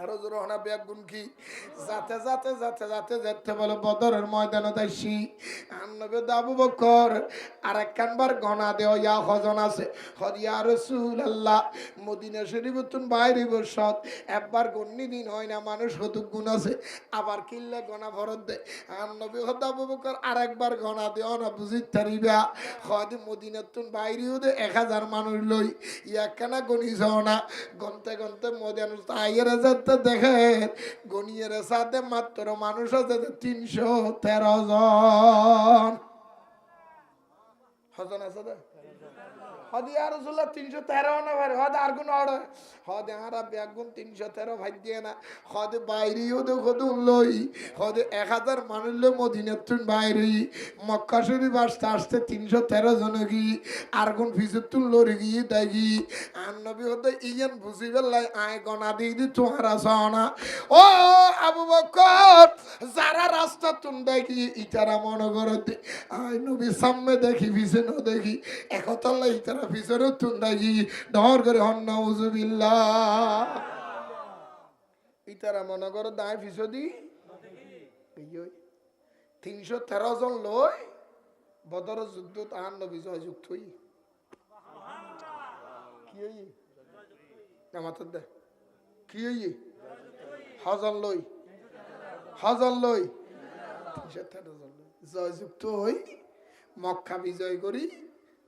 আরো জোরহনা বেগুন কি যাতে যাতে যাতে যাতে যেতে বলে বদরের ময়দানে দাইছি আনবে আবু বকর আর একবার গনা দেও ইয়া হজন আছে হদ ইয়া রাসূলুল্লাহ মদিনা শরীফতুন বাইরে বসত একবার গন্নি দিন হয় না মানুষ কত গুণ আছে আবার কিল্লে গনা ভরত দে আনবে হদ আবু বকর আর একবার গনা দেও না বুঝি তারিবা হদ মদিনাতুন বাইরেও দে 1000 মানুষ লই ইয়া কেন গনি যাও না গনতে গনতে মদিনা তাইয়ের দেখে গনিয়ের সাথে মাত্র মানুষ আছে 313 জন হজন আছে হদি আর রাসূলুল্লাহ 313 না ভাই হদ আর গুণ অর্ডার হদ আরা বেগুন 313 ভাই দিয়ে না হদ বাইরেও দেখো দুন লই হদ 1000 মানুষ লো মদিনাতুন বাইরে মক্কা শরীফ আসতে 313 জন কি আর গুণ ফিজতুল লরি গিয়ে দেখি আর নবী হদ ইয়েন বুঝিবেলাই আয় গনা দিয়ে দি তোরা সানা ও আবু বকর যারা রাস্তা তুন দেখি ইতারা মনে করতে আয় নবী সামনে দেখি পিছনে দেখি একতলা ইতারা পিছনে তুন দেখি ডর করে হন নাউজুবিল্লাহ ইতারা মনে করো দায় পিছদি 313 জন লই বদর যুদ্ধ তার নবী জয়যুক্ত হই কি হই আমাদের দে কি হই হাজার লই 313 জন জয়যুক্ত হই মক্কা বিজয় করি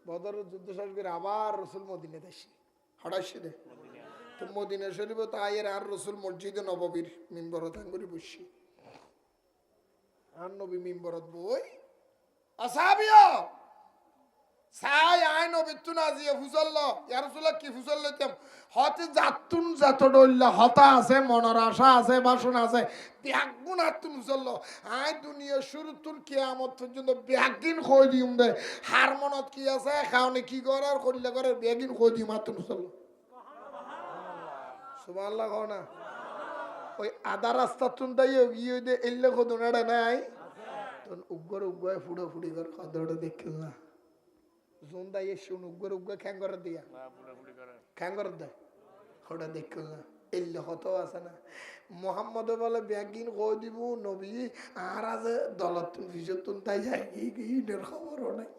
বদর যুদ্ধ শেষ করে আবার রাসূল মদিনাতে আসি হঠাৎ দে তো মদিনা শরীফ তো আয়ের আর রাসূল মসজিদে নববীর মিম্বরত করে বসি আর নবী মিম্বরত বই আসাবিও সাই আই নবী তু নাজিয়ে ফুসল্ল ইয়া রাসূলুল্লাহ কি ফুসল লইতাম হতে জাতুন জাত ডল্লা হতা আছে মনের আশা আছে বাসনা আছে ব্যাগুন আতুন ফুসল্ল আই দুনিয়া শুরু তুল কিয়ামত পর্যন্ত ব্যাগিন কই দিম দে হার মনত কি আছে খাওনে কি করে আর করলে করে ব্যাগিন কই দিম আতুন ফুসল্ল সুবহানাল্লাহ কও না ওই আদা রাস্তা তুন দাইও গিয়ে দে এল্লে কদুনাড়া নাই তখন উগ্গর উগ্গয় ফুড়ো ফুড়ি করে কদড় দেখল না জোনদা এ শুন উগ্গর উগ্গয় খ্যাঙ্গর দিয়া খ্যাঙ্গর দে ওটা দেখল না এল্লে কত আছে না মোহাম্মদ বলে ব্যাগিন কই দিব নবী আর আছে দলত ভিজতুন তাই যায় কি ইনের খবরও নাই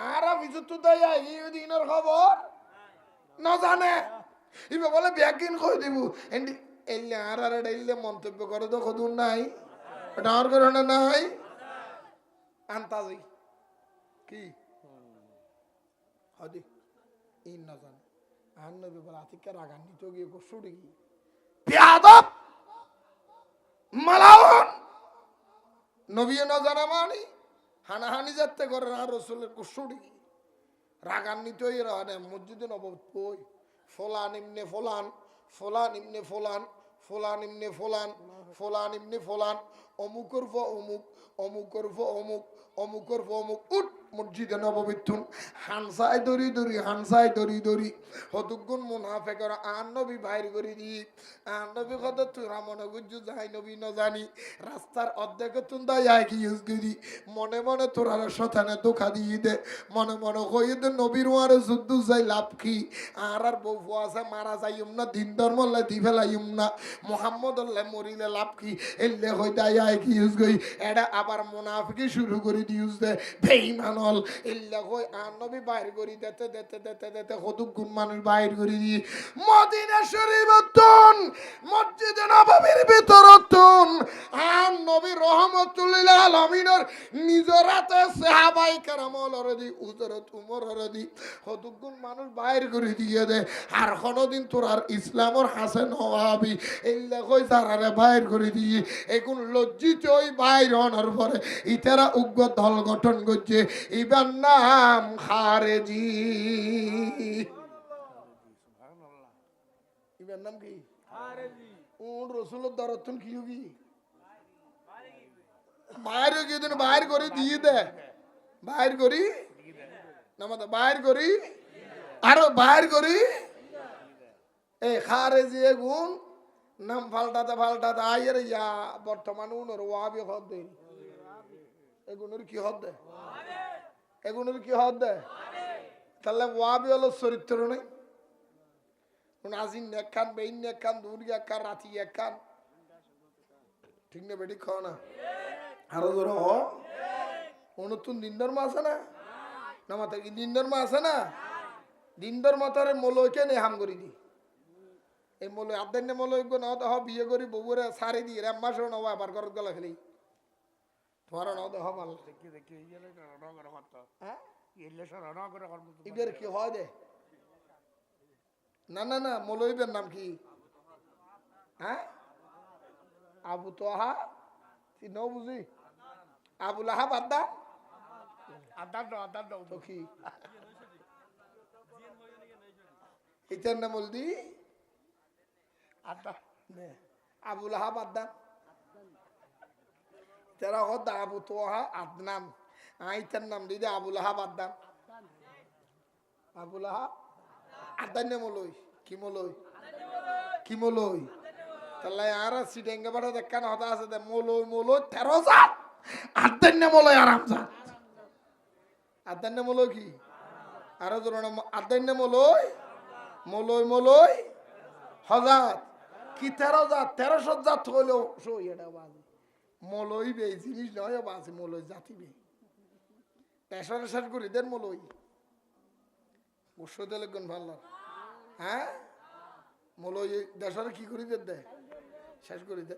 আর ভিজতুন তাই যায় কি ইনের খবর না জানে ইবে বলে ব্যাগিন কই দিব এন্ডি এল্লে আর এল্লে মন্তব্য করে তো কদুন নাই ডার করে নাই আন্তাজি কি হদি ইন না জানে আর নবী বলে আতিকা রাগান্বিত গিয়ে গোসুড়ি বেয়াদব মালাউন নবী না জানা মানে হানাহানি যাতে করে আর রাসূলের গোসুড়ি রাগান্বিত হয়ে রানে মসজিদে নববী কই ফুলান ইবনে ফুলান ফুলান ইবনে ফুলান ফুলান ইবনে ফুলান ফুলান ইবনে ফুলান অমুকর ফ অমুক অমুকর ফ অমুক অমুকর ফ অমুক উঠ মসজিদে নববীতুন হানসায় দরি দরি হতুগুন মুনাফিকরা আর নবী বাইর করে দি আর নবী কত তোরা মনে গুজ্জু যাই নবী ন জানি রাস্তার অর্ধেক তুন দায় কি ইউজ করি মনে মনে তোরা শতানে ধোকা দিয়ে দে মনে মনে কই দে নবীর ওয়ারে যুদ্ধ যাই লাভ কি আর বউ আছে মারা যাইম না দিন ধর্ম লাই দি ফেলাইম না মুহাম্মদ আল্লাহ মরিলে লাভ কি এলে হই দায় কি ইউজ করি এটা আবার মুনাফিকি শুরু করে দি ইউজ দে বেঈমান হল ইল্লা কই আর নবী বাইর করি দিতে দিতে দিতে দিতে কতক গুণ মানুষ বাইর করি দি মদিনা শরীফতুন মসজিদে নববীর ভিতরতুন আর নবী রহমাতুল্লিল আলামিনের নিজের হাতে সাহাবায়ে কেরামল রদি উজরত উমর রদি কতক গুণ মানুষ বাইর করে দিয়ে দে আর কোনদিন তোর আর ইসলামর হাসান হওয়াবি ইল্লা কই তারারে বাইর করে দিয়ে এখন লজ্জিত ওই বাইর হওয়ার পরে ইতারা উগ্র দল গঠন করছে ইবার নাম খারেজি ইবার নাম কি খারেজি উন রাসূলের দরতুন কি হবি বাইর গিয়ে দিন বাইর করে দিয়ে দে বাইর করি নামাজ বাইর করি আরো বাইর করি এই খারেজি গুণ নাম পাল্টাতে পাল্টাতে আয়ের ইয়া বর্তমান উনর ওয়াবি হদ দে এগুলোর কি হদ দে এগুলোর কি হদ দে তাহলে ওয়াবি হলো চরিত্র নেই আজিন একখান বেইন একখান দূর একখান রাতি একখান ঠিক না বেটি খাও না আরো ধরো হ নতুন দিন ধর্ম আছে না না মাথা কি দিন ধর্ম আছে না দিন ধর্ম তারে মলকে নে হাম করি দি এই মল আদান্য মলক না তো বিয়ে করি বউরে সারি দি রে মাস না আবার ঘর গলা খেলি তোমার না তো ভালো দেখি দেখি ইয়েলে না করে কত হ্যাঁ ইয়েলে সারা না করে কর ইবের কি হয় দে না না না মলইবের নাম কি হ্যাঁ আবু তোহা তুই ন বুঝি আবুল আহাব আদা আদা তো কি ইতার নাম বলদি আদা নে আবুল আহাব আদা তেরা হদ আবু তোহা আদনাম আইতার নাম দিদি আবুল আহাব আদা আবুল আহাব আদান্য মলই কি মলই কি মলই তাহলে আর সিটেঙ্গে বাড়া দেখানো হতা আছে দে মলই মলই 13 জাত আদান্য মলই আরাম জাত আদান্য মলই কি আর ধরুন আদান্য মলই মলই মলই হজাত কি 13 জাত 1300 জাত হইলেও সই এটা বাজে মলই বে জিনিস নয় বাজে মলই জাতি বে পেশার শেষ করি দেন মলই গোসতে লাগন ভালো হ্যাঁ মলই দেশের কি করি দে শেষ করি দে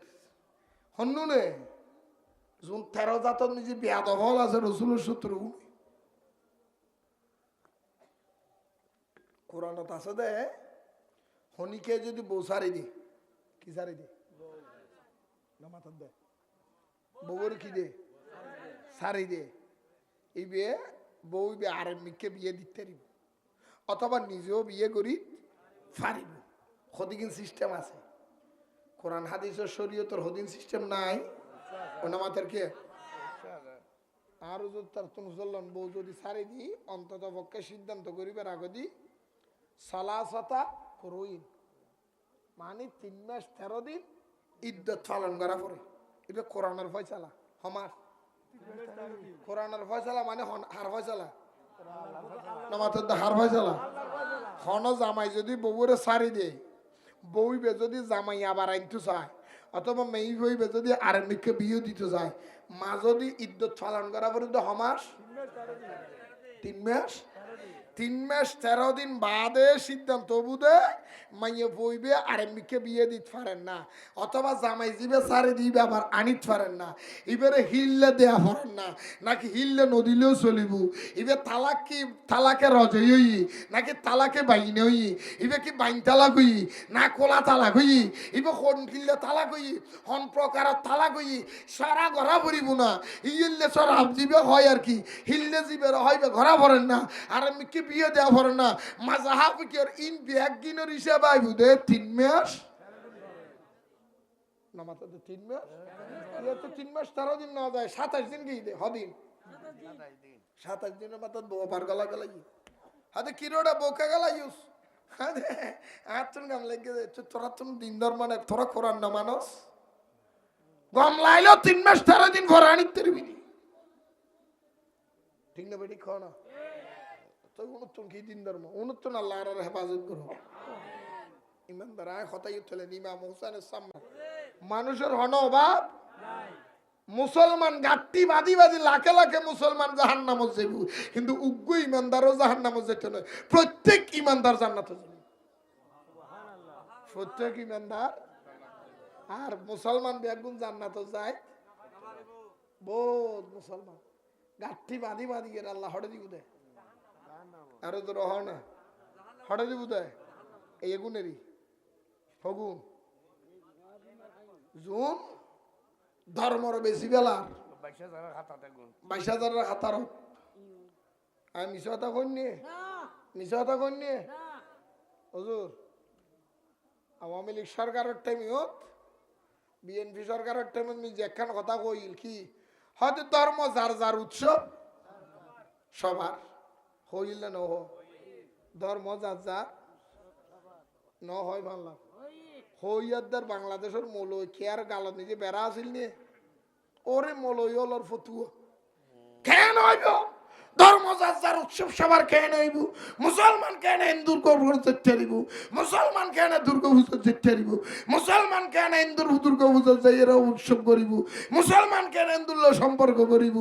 হন্নু নে যোন 13 জাতর নিজে বেয়াদ হল আছে রসুলের শত্রু কোরআনত আছে দে হনিকে যদি বউ সারি দি কি সারি দি না মাথার দে বউর কি দে সারি দে এই বিয়ে বউ বিয়ে আর মিকে বিয়ে দিতে পারিব অথবা নিজেও বিয়ে করি পারিব হদিন সিস্টেম আছে কোরআন হাদিসের শরীয়তের হদিন সিস্টেম নাই ওনামাতের কে আর তার তুমসল্লান বউ যদি সারি দি অন্তত পক্ষে সিদ্ধান্ত করিবার আগে দি সালাসাতা করুইন মানে 3 মাস 13 দিন ইদ্যত পালন করা পরে এটা কোরআনের ফয়সালা হমাস কোরআনের ফয়সালা মানে হার ফয়সালা নামাতের হার ফয়সালা হন জামাই যদি বউরে সারি দেয় বউবে যদি জামাই আবার আনতে চায় অথবা মেয়ে বইবে যদি আরেককে বিয়ে দিতে চায় মা যদি ইদ্যত পালন করা পরে হমাস 3 মাস 13 দিন বাদে সিদ্ধান্ত বুঝে মাইয়ে বইবে আরেককে বিয়ে দিতে পারেন না অথবা জামাই জিবে সারি দিবে আবার আনিতে পারেন না এবারে হিললে দেয়া পারেন না নাকি হিললে নদীলেও চলিব এবার তালাক কি তালাকে রজই হই নাকি তালাকে বাইনে হই এবার কি বাইন তালাক হই না কোলা তালাক হই এবার হন হিললে তালাক হই হন প্রকারের তালাক হই সারা ঘরা ভরিব না হিললে সরা জিবে হয় আর কি হিললে জিবে হইবে ঘরা ভরেন না আরেককে বিয়ে দেওয়া পারে না মাজাহাব কি ইন ব্যাগিনের হিসাবে আইব দে 3 মাস না মাত্র 3 মাস ইয়া তো 3 মাস 13 দিন না যায় 27 দিন কি দে হদিন 27 দিনের মাত্র বউ পার গলা গলাই হাতে কিরোটা বোকা গলাইস হাতে আতন গাম লাগে তোরা তুমি দিন ধর মানে তোরা কোরআন না মানুষ গম লাইলো 3 মাস 13 দিন ঘর আনিতে দিবি ঠিক না বেটি খাও না উন্নতন কি দিন ধর্ম উন্নতন আল্লাহর হেফাজত করো ইমানদার আয় কথাই উঠলেন ইমাম হোসেনের সামনে মানুষের হন অভাব মুসলমান গাট্টি বাদি বাদি লাখে লাখে মুসলমান জাহান্নামে যাইব, কিন্তু উগ্র ইমানদারও জাহান্নামে যেতে নয়, প্রত্যেক ইমানদার জান্নাতে যাবে, প্রত্যেক ইমানদার। আর মুসলমান বেগুন জান্নাতে যায় বহুত মুসলমান গাঠি বাঁধি বাঁধি এর আল্লাহ হড়ে দিব দেয়, আরো তো রহ না হড়ে দিব দেয়। এই এগুনেরই ফগুন জুন ধর্মর বেশি বেলার 22,000 হাতার। আমি মিশা কথা কই নিয়ে, মিশা কথা কই নিয়ে হুজুর। আওয়ামী লীগ সরকারের টাইমত, বিএনপি সরকারের টাইমত যে একখান কথা কইল কি, হয়তো ধর্ম যার যার উৎসব সবার হইল না, ন ধর্ম যার যার ন হয় বাংলা হইয়াদের বাংলাদেশের মৌলই খেয়ার গালত নিজে বেড়া আসিল নিয়ে ওরে মৌলই ওলর ফতুয়া কেন হইব, ধর্ম যার যার উৎসব সবার কেন হইব, মুসলমান কেন হিন্দুর যেতে দিব, মুসলমান কেন দুর্গা পুজো যেতে দিব, মুসলমান কেন হিন্দুর দুর্গা পুজো যাইয়েরা উৎসব করিব, মুসলমান কেন হিন্দুর সম্পর্ক করিব,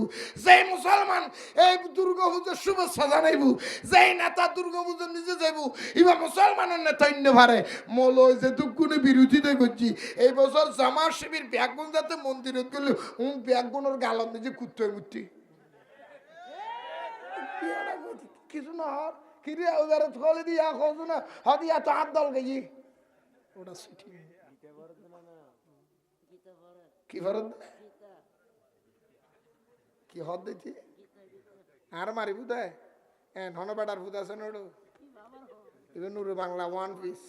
যেই মুসলমান এই দুর্গা পুজোর শুভেচ্ছা জানাইব, যেই নেতা দুর্গা পুজো নিজে যাইব, এবার মুসলমানের নেতা অন্য ভারে মৌলই যে দুগুণে বিরোধিতা করছি। এই বছর জামাত শিবির ব্যাগুন যাতে মন্দিরে গেলে ব্যাগুনের গালত নিজে কুত্তে মুত্তি কিছু না হর কিরে ওদের থলে দিয়া খোঁজ না হদিয়া তো হাত দল গেছি ওটা সিটি কি ফরত কি হদ দিছি আর মারি বুদায় ধন বেটার বুদ আছে নোড়ো ইভেন নুরে বাংলা ওয়ান পিস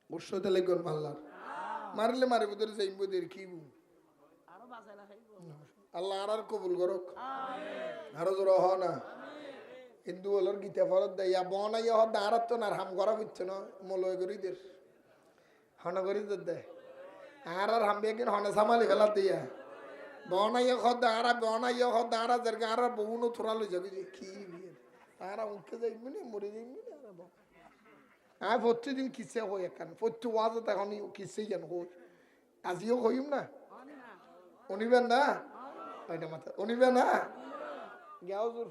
উৎসতে লেগুন মাল্লার মারলে মারি বুদের যাইব দের কি আল্লাহ আর কবুল করুক আরো জোর হ না হিন্দু হলোর গীতা ফরত দেয়া বনাই হদ আর তো না হাম করা বুঝছে না মলয় করি দের হন করি দেয় আর আর হাম বেগিন হনে সামালি ফেলা দিয়া বনাই হদ আর বনাই হদ আর জেরকে আর বহুনো থোড়া লই যাবি কি আর উঠকে যাই মানে মরে যাই মানে আর প্রতিদিন কিসে হয় এখান প্রত্যেক ওয়াজ এখন কিসেই কেন হই আজিও হইম না উনিবেন না উনিবে না গাউজুর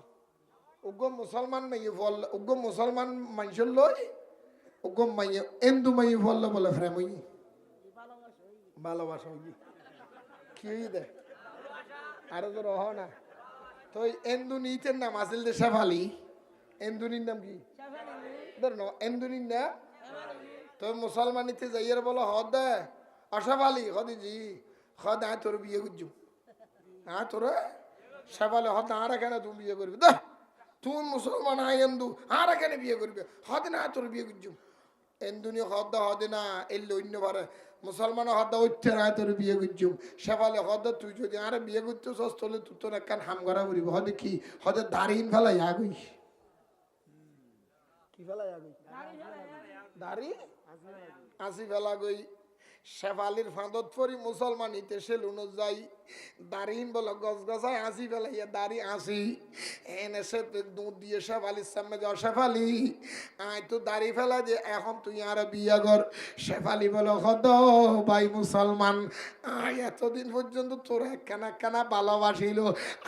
উগ্র মুসলমান মাই ফল উগ্র মুসলমান মানুষের লই উগ্র মাই এন্দু মাই ফল বলে ফ্রেম হই ভালোবাসা হই কি দে আর তো রহ না তো এন্দু নিতেন নাম আসিল দে শেফালি এন্দুনির নাম কি ধর না এন্দুনির না তো মুসলমানিতে যাইয়ের বলো হদ দে অশেফালি হদি জি হদ আয় তোর বিয়ে করছু হ্যাঁ তোর সেবালে হদ আর কেন তুমি বিয়ে করবি দা তুই মুসলমান আয় এন্দু আর কেন বিয়ে করবি হদ না তোর বিয়ে করছু এন্দুনি হদ হদে না এলে অন্য পারে মুসলমান হদ উঠতে না তোর বিয়ে করছু সেবালে হদ তুই যদি আর বিয়ে করতে চস তাহলে তুই তোর একখান হাম করা করিব হদে কি হদে দাঁড়িয়ে ফেলাই আগুই কি ফেলাই আগুই দাড়ি আসি ফেলা গই শেফালির ফাঁদত পরি মুসলমান ইতে সেলুন যাই দাঁড়িন বলো গছ গছায় আসি ফেলাইয়া দাঁড়ি আসি এনে সে দুধ দিয়ে শেফালির সামনে যাও শেফালি আয় তো দাড়ি ফেলা যে এখন তুই আর বিয়া কর শেফালি বলো হদ ভাই মুসলমান আয় এতদিন পর্যন্ত তোর একখানা একখানা ভালোবাসিল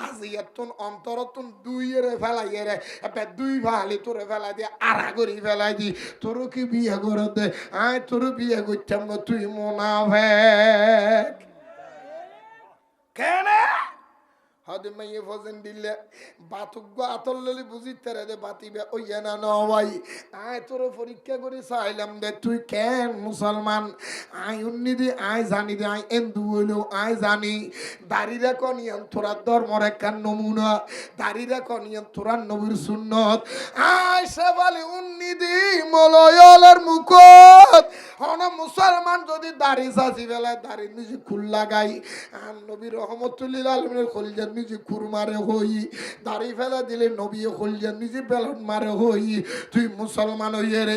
আজি এতন অন্তরতন দুই এর ফেলাই রে এবার দুই ভালি তোরে ফেলাই দিয়ে আড়া করি ফেলাই দি তোর কি বিয়ে করে দে আয় তোর বিয়ে করতাম না তুই মুনাফিক কেন হদে মাইয়ে ফজেন দিলে বাতুক আতল্লি বুঝিতে রে দে বাতিবে ওইয়া না নয় আয় তোর পরীক্ষা করে চাইলাম দে তুই কেন মুসলমান আয় উন্নি দি আয় জানি দে আয় এন্দু হইলো আয় জানি দাড়িরা কনিয়ান তোরা ধর্মর একখান নমুনা দাড়িরা কনিয়ান তোরা নবীর সুন্নত আয় সেবালি উন্নি দি মলয়লের মুখত হন মুসলমান যদি দাড়ি চাচি বেলায় দাড়ি নিজে খুল লাগাই আর নবী রহমতুল্লাহ আলমের খলিজার নিজে নিজে কুর মারে হই, দাড়ি ফেলা দিলে নবী হইয়া নিজে বেলন মারে হই, তুই মুসলমান হইয়ে রে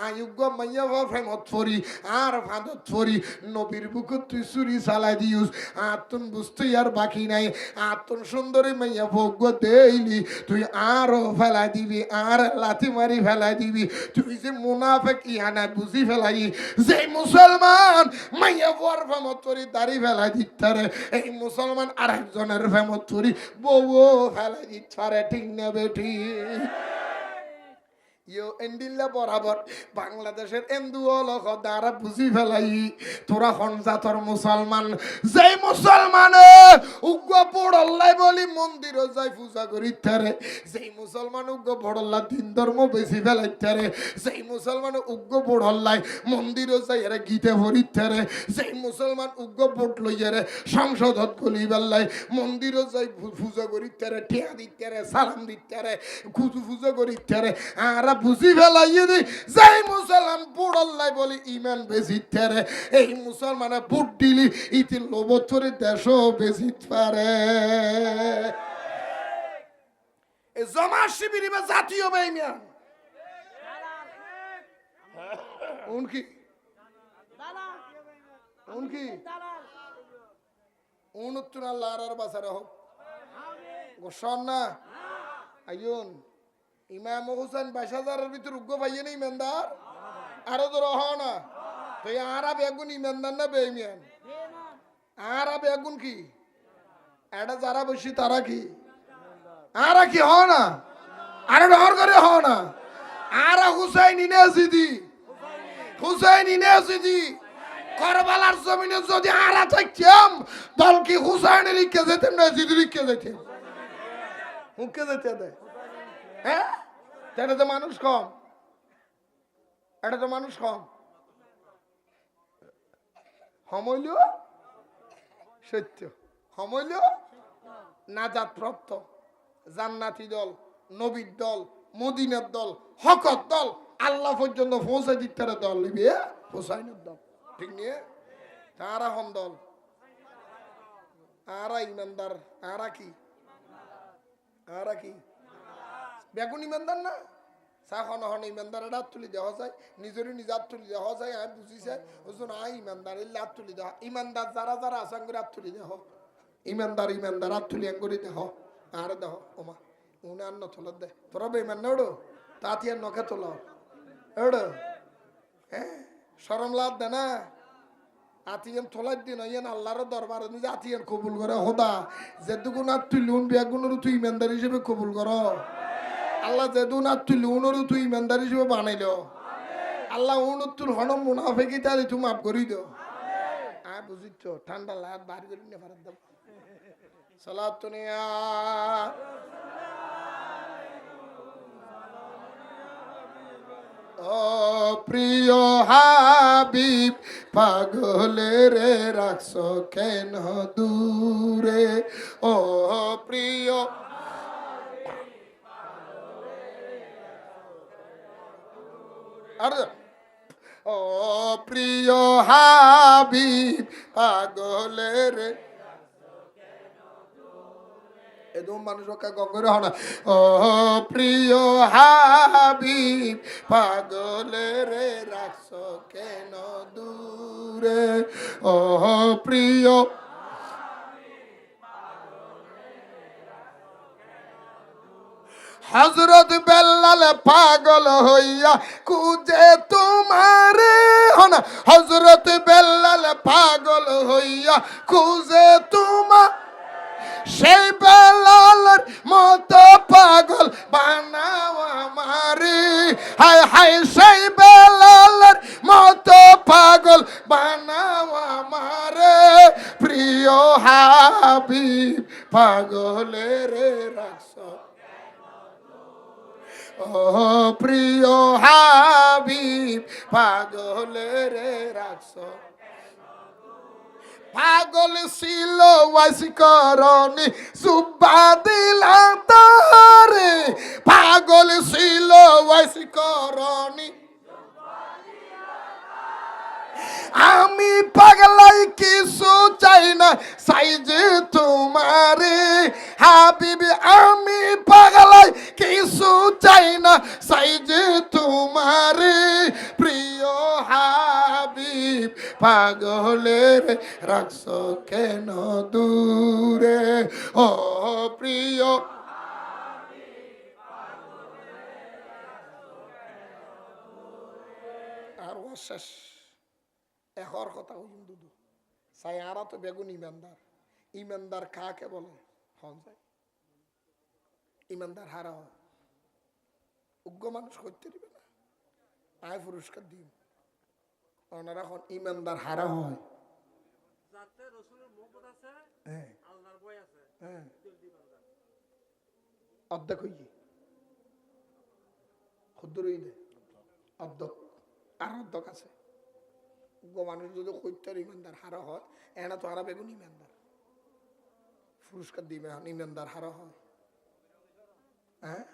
আয়োগ্য মাইয়া ফেমত ফরি আর ফাঁদত ফরি নবীর বুকে তুই চুরি চালাই দিউস, আতুন বুঝতে আর বাকি নাই, আতুন সুন্দরী মাইয়া ভোগ্য দেইলি তুই আরো ফেলাই দিবি, আর লাথি মারি ফেলাই দিবি, তুই যে মুনাফেক ইহানা বুঝি ফেলাই, যে মুসলমান মাইয়া বর ফেমত ফরি দাড়ি ফেলাই দিতে, এই মুসলমান আরেকজনের ফেমত ফরি বউ ফেলাই দিতে, ঠিক না বেঠি? ইয়ো এন্ডিল্লা বরাবর বাংলাদেশের এন্দু অলখ দ্বারা বুঝি ফেলাই তোরা হনজাতর মুসলমান, যে মুসলমানে উগ্র পড়ল্লাই বলি মন্দির যাই পূজা করিতারে, যেই মুসলমান উগ্র পড়ল্লা দিন ধর্ম বেশি ফেলাইতারে, যেই মুসলমান উগ্র পড়ল্লাই মন্দির যাই এরা গীতে ভরিতারে, যেই মুসলমান উগ্র পট লইয়ারে সংসদত গলি বেল্লাই মন্দির যাই পূজা করিতারে, টিয়া দিতারে, সালাম দিতারে, খুজু পূজা করিতারে, আর বুঝি ফেলাইয়ে দি যাই মুসলমান বুড়ল্লাই বলি ইমান বেশিতে রে, এই মুসলমানে বুট দিলি ইতি লোবতরে দেশও বেশিত পারে। এই জমা শিবির জাতীয় বেইমান উনকি উনকি উনত্তর আল্লাহ আর বাসারে হোক গোসন না আইন ইমাম হোসেন 22,000-এর ভিতর উগ্র পাইয়ে নেই ইমানদার আরো তো রহ না, তো আরা বেগুন ইমানদার না বেইমান? আরা বেগুন কি এটা যারা বসি তারা কি আরা কি হ না, আরে ডর করে হ না, আরা হুসাইন ইনেসিদি, হুসাইন ইনেসিদি করবালার জমিনে যদি আরা থাকতাম দল কি হুসাইনের লিখে যেতাম না জিদি লিখে যেতাম, মুখে যেতে দেয়। হ্যাঁ এটা তো মানুষ কম, এটা তো মানুষ কম হমইল সত্য, হমইল নাজাত প্রাপ্ত জান্নাতি দল, নবীর দল, মদিনার দল, হকত দল, আল্লাহ পর্যন্ত পৌঁছে দিতে দল নিবি হোসাইনের দল, ঠিক নিয়ে তারা হন দল, আরা ইমানদার, আরা কি আরা কি বেগুন ইমানদার না, সাখন হন ইমানদার এটা তুলি দেওয়া যায়, নিজেরই নিজাত তুলি দেওয়া যায়, আমি বুঝিছে ওজন আই ইমানদার এলে হাত তুলি দেওয়া, ইমানদার যারা যারা আসান করে হাত তুলি দেহ, ইমানদার ইমানদার হাত তুলি করে দেহ, আর দেহ ওমা উনি আর নথলত দে তোরা বেমান না ওড়ো তাঁতি আর নখে তোল ওড়ো, হ্যাঁ সরম লাভ দে না, আতিয়ান তোলার দিন হইয়েন আল্লাহর দরবার নিজে আতিয়ান কবুল করে হোদা যেদুগুন আর তুই লুন বেগুনের তুই ইমানদার হিসেবে কবুল কর, আল্লাহ যেদুন আর তুই লুনেরও তুই ইমানদার হিসেবে বানাইল, আল্লাহ উনত্তর হনম মুনাফেকি তাহলে তুই মাফ করি দো, বুঝিচ্ছ ঠান্ডা লাগ বাড়ি করি না ফারাত দেব সালাত নিয়া ও প্রিয় হাবিব পাগলের রাখছ কেন দূরে, ও প্রিয় আর ও প্রিয় হাবিব পাগলের এদম মানুষ গঙ্গরে হনা, ও প্রিয় হাবিব পাগলের রাখছ কেন দূরে, ও প্রিয় হযরত বেলাল পাগল হইয়া খুঁজে তোমারে, হনা হযরত বেলাল পাগল হইয়া খুঁজে তোমার, সেই বেলালের মতো পাগল বানাও আমারে, হায় হায় সেই বেলালের মতো পাগল বানাও আমারে, প্রিয় হাবিব পাগলের রাখছ, ও প্রিয় হাবিব পাগলের রাখছ, পাগল ছিল ওয়াসিকরণী সুব্বা দিলা তারে, পাগল ছিল ওয়াসিকরণী, আমি পাগলাই কিছু চাই না চাই যে তোমারে, হাবিবি আমি পাগলাই কিছু চাই না, চাই যে তোমারে প্রিয় হাবিব, পাগলের রাখছো কেন দূরে, ও প্রিয়। আর ও শেষ এহর কথা হইম দুদু সাই আরা তো বেগুন ইমানদার। ইমানদার কাকে বলে? হন যায় ইমানদার হারা হয়, উগ্র মানুষ করতে দিবে না, আয় পুরস্কার দিন। ওনারা এখন ইমানদার হারা হয়। অর্ধেক হই ক্ষুদ্র অর্ধক আর অর্ধক আছে। উগ্র মানুষ যদি কৈত্যার ইমানদার হারা হয়, এনা তো হারা বেগুন ইমানদার পুরস্কার দিবে। এখন ইমানদার হারা হয়। হ্যাঁ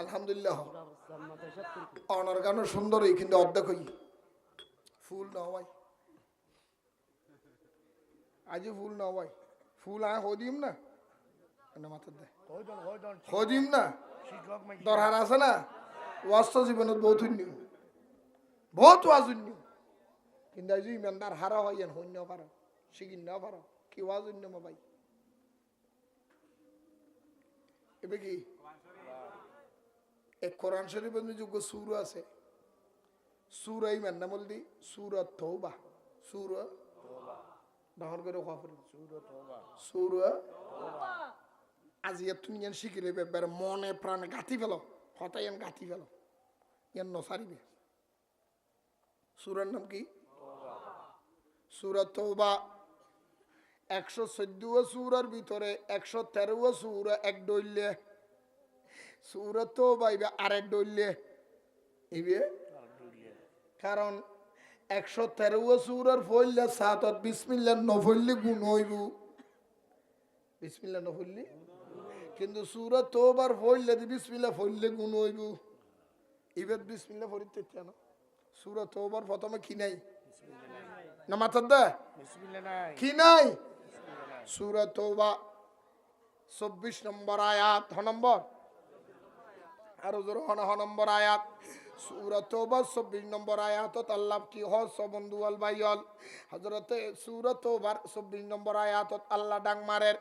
আলহামদুলিল্লাহ অনার গানও সুন্দরই, কিন্তু অর্ধেক হই ফুল না ভাই, আজ ফুল না ভাই, ফুল আয় হদিম না মাথার দেয় হদিম না দরকার আছে না। ওয়াস্ত জীবনত বহুত শূন্য, বহুত ওয়াজ শূন্য, কিন্তু আজ ইমানদার হারা হয় হইন পারো, শিখিন না পারো কি ওয়াজ শূন্য মা ভাই। এবার কি এক কোরআন শরীফের যোগ্য সুর আছে, সুর ইমান না বলদি সুরত তওবা, সুর ডাহর করে সুর আজ তুমি ইয়ান শিখিলে বের মনে প্রাণে গাঁথি ফেল, হঠাৎ ইয়ান গাঁথি ফেল, ইয়ান নসারিবে। সুরের নাম কি? সুরত তওবা। 114 সুরের ভিতরে 113 সুর এক ডইলে, সুরত তওবা ইবে আরেক ডইলে ইবে, কারণ 113 সুরের ফইলে সাতত বিসমিল্লাহ নফইলে গুণ হইব, বিসমিল্লাহ নফইলে, কিন্তু সুরত তওবার ফইলে বিসমিল্লাহ ফইলে গুণ হইব। ইবে বিসমিল্লাহ ফরিতে কেন? সুরত তওবার প্রথমে কি নাই না মাথার দা বিসমিল্লাহ নাই, কি নাই? সুরত তওবা 24 নম্বর আয়াত, হ নম্বর আরো জোর হ নম্বর আয়াত। সূরা তওবা 24 নম্বর আয়াতত আল্লাহ কি হস বন্ধু আল ভাইল হযরতে সূরা তওবার 24 নম্বর আয়াতত আল্লাহ ডাং মারের,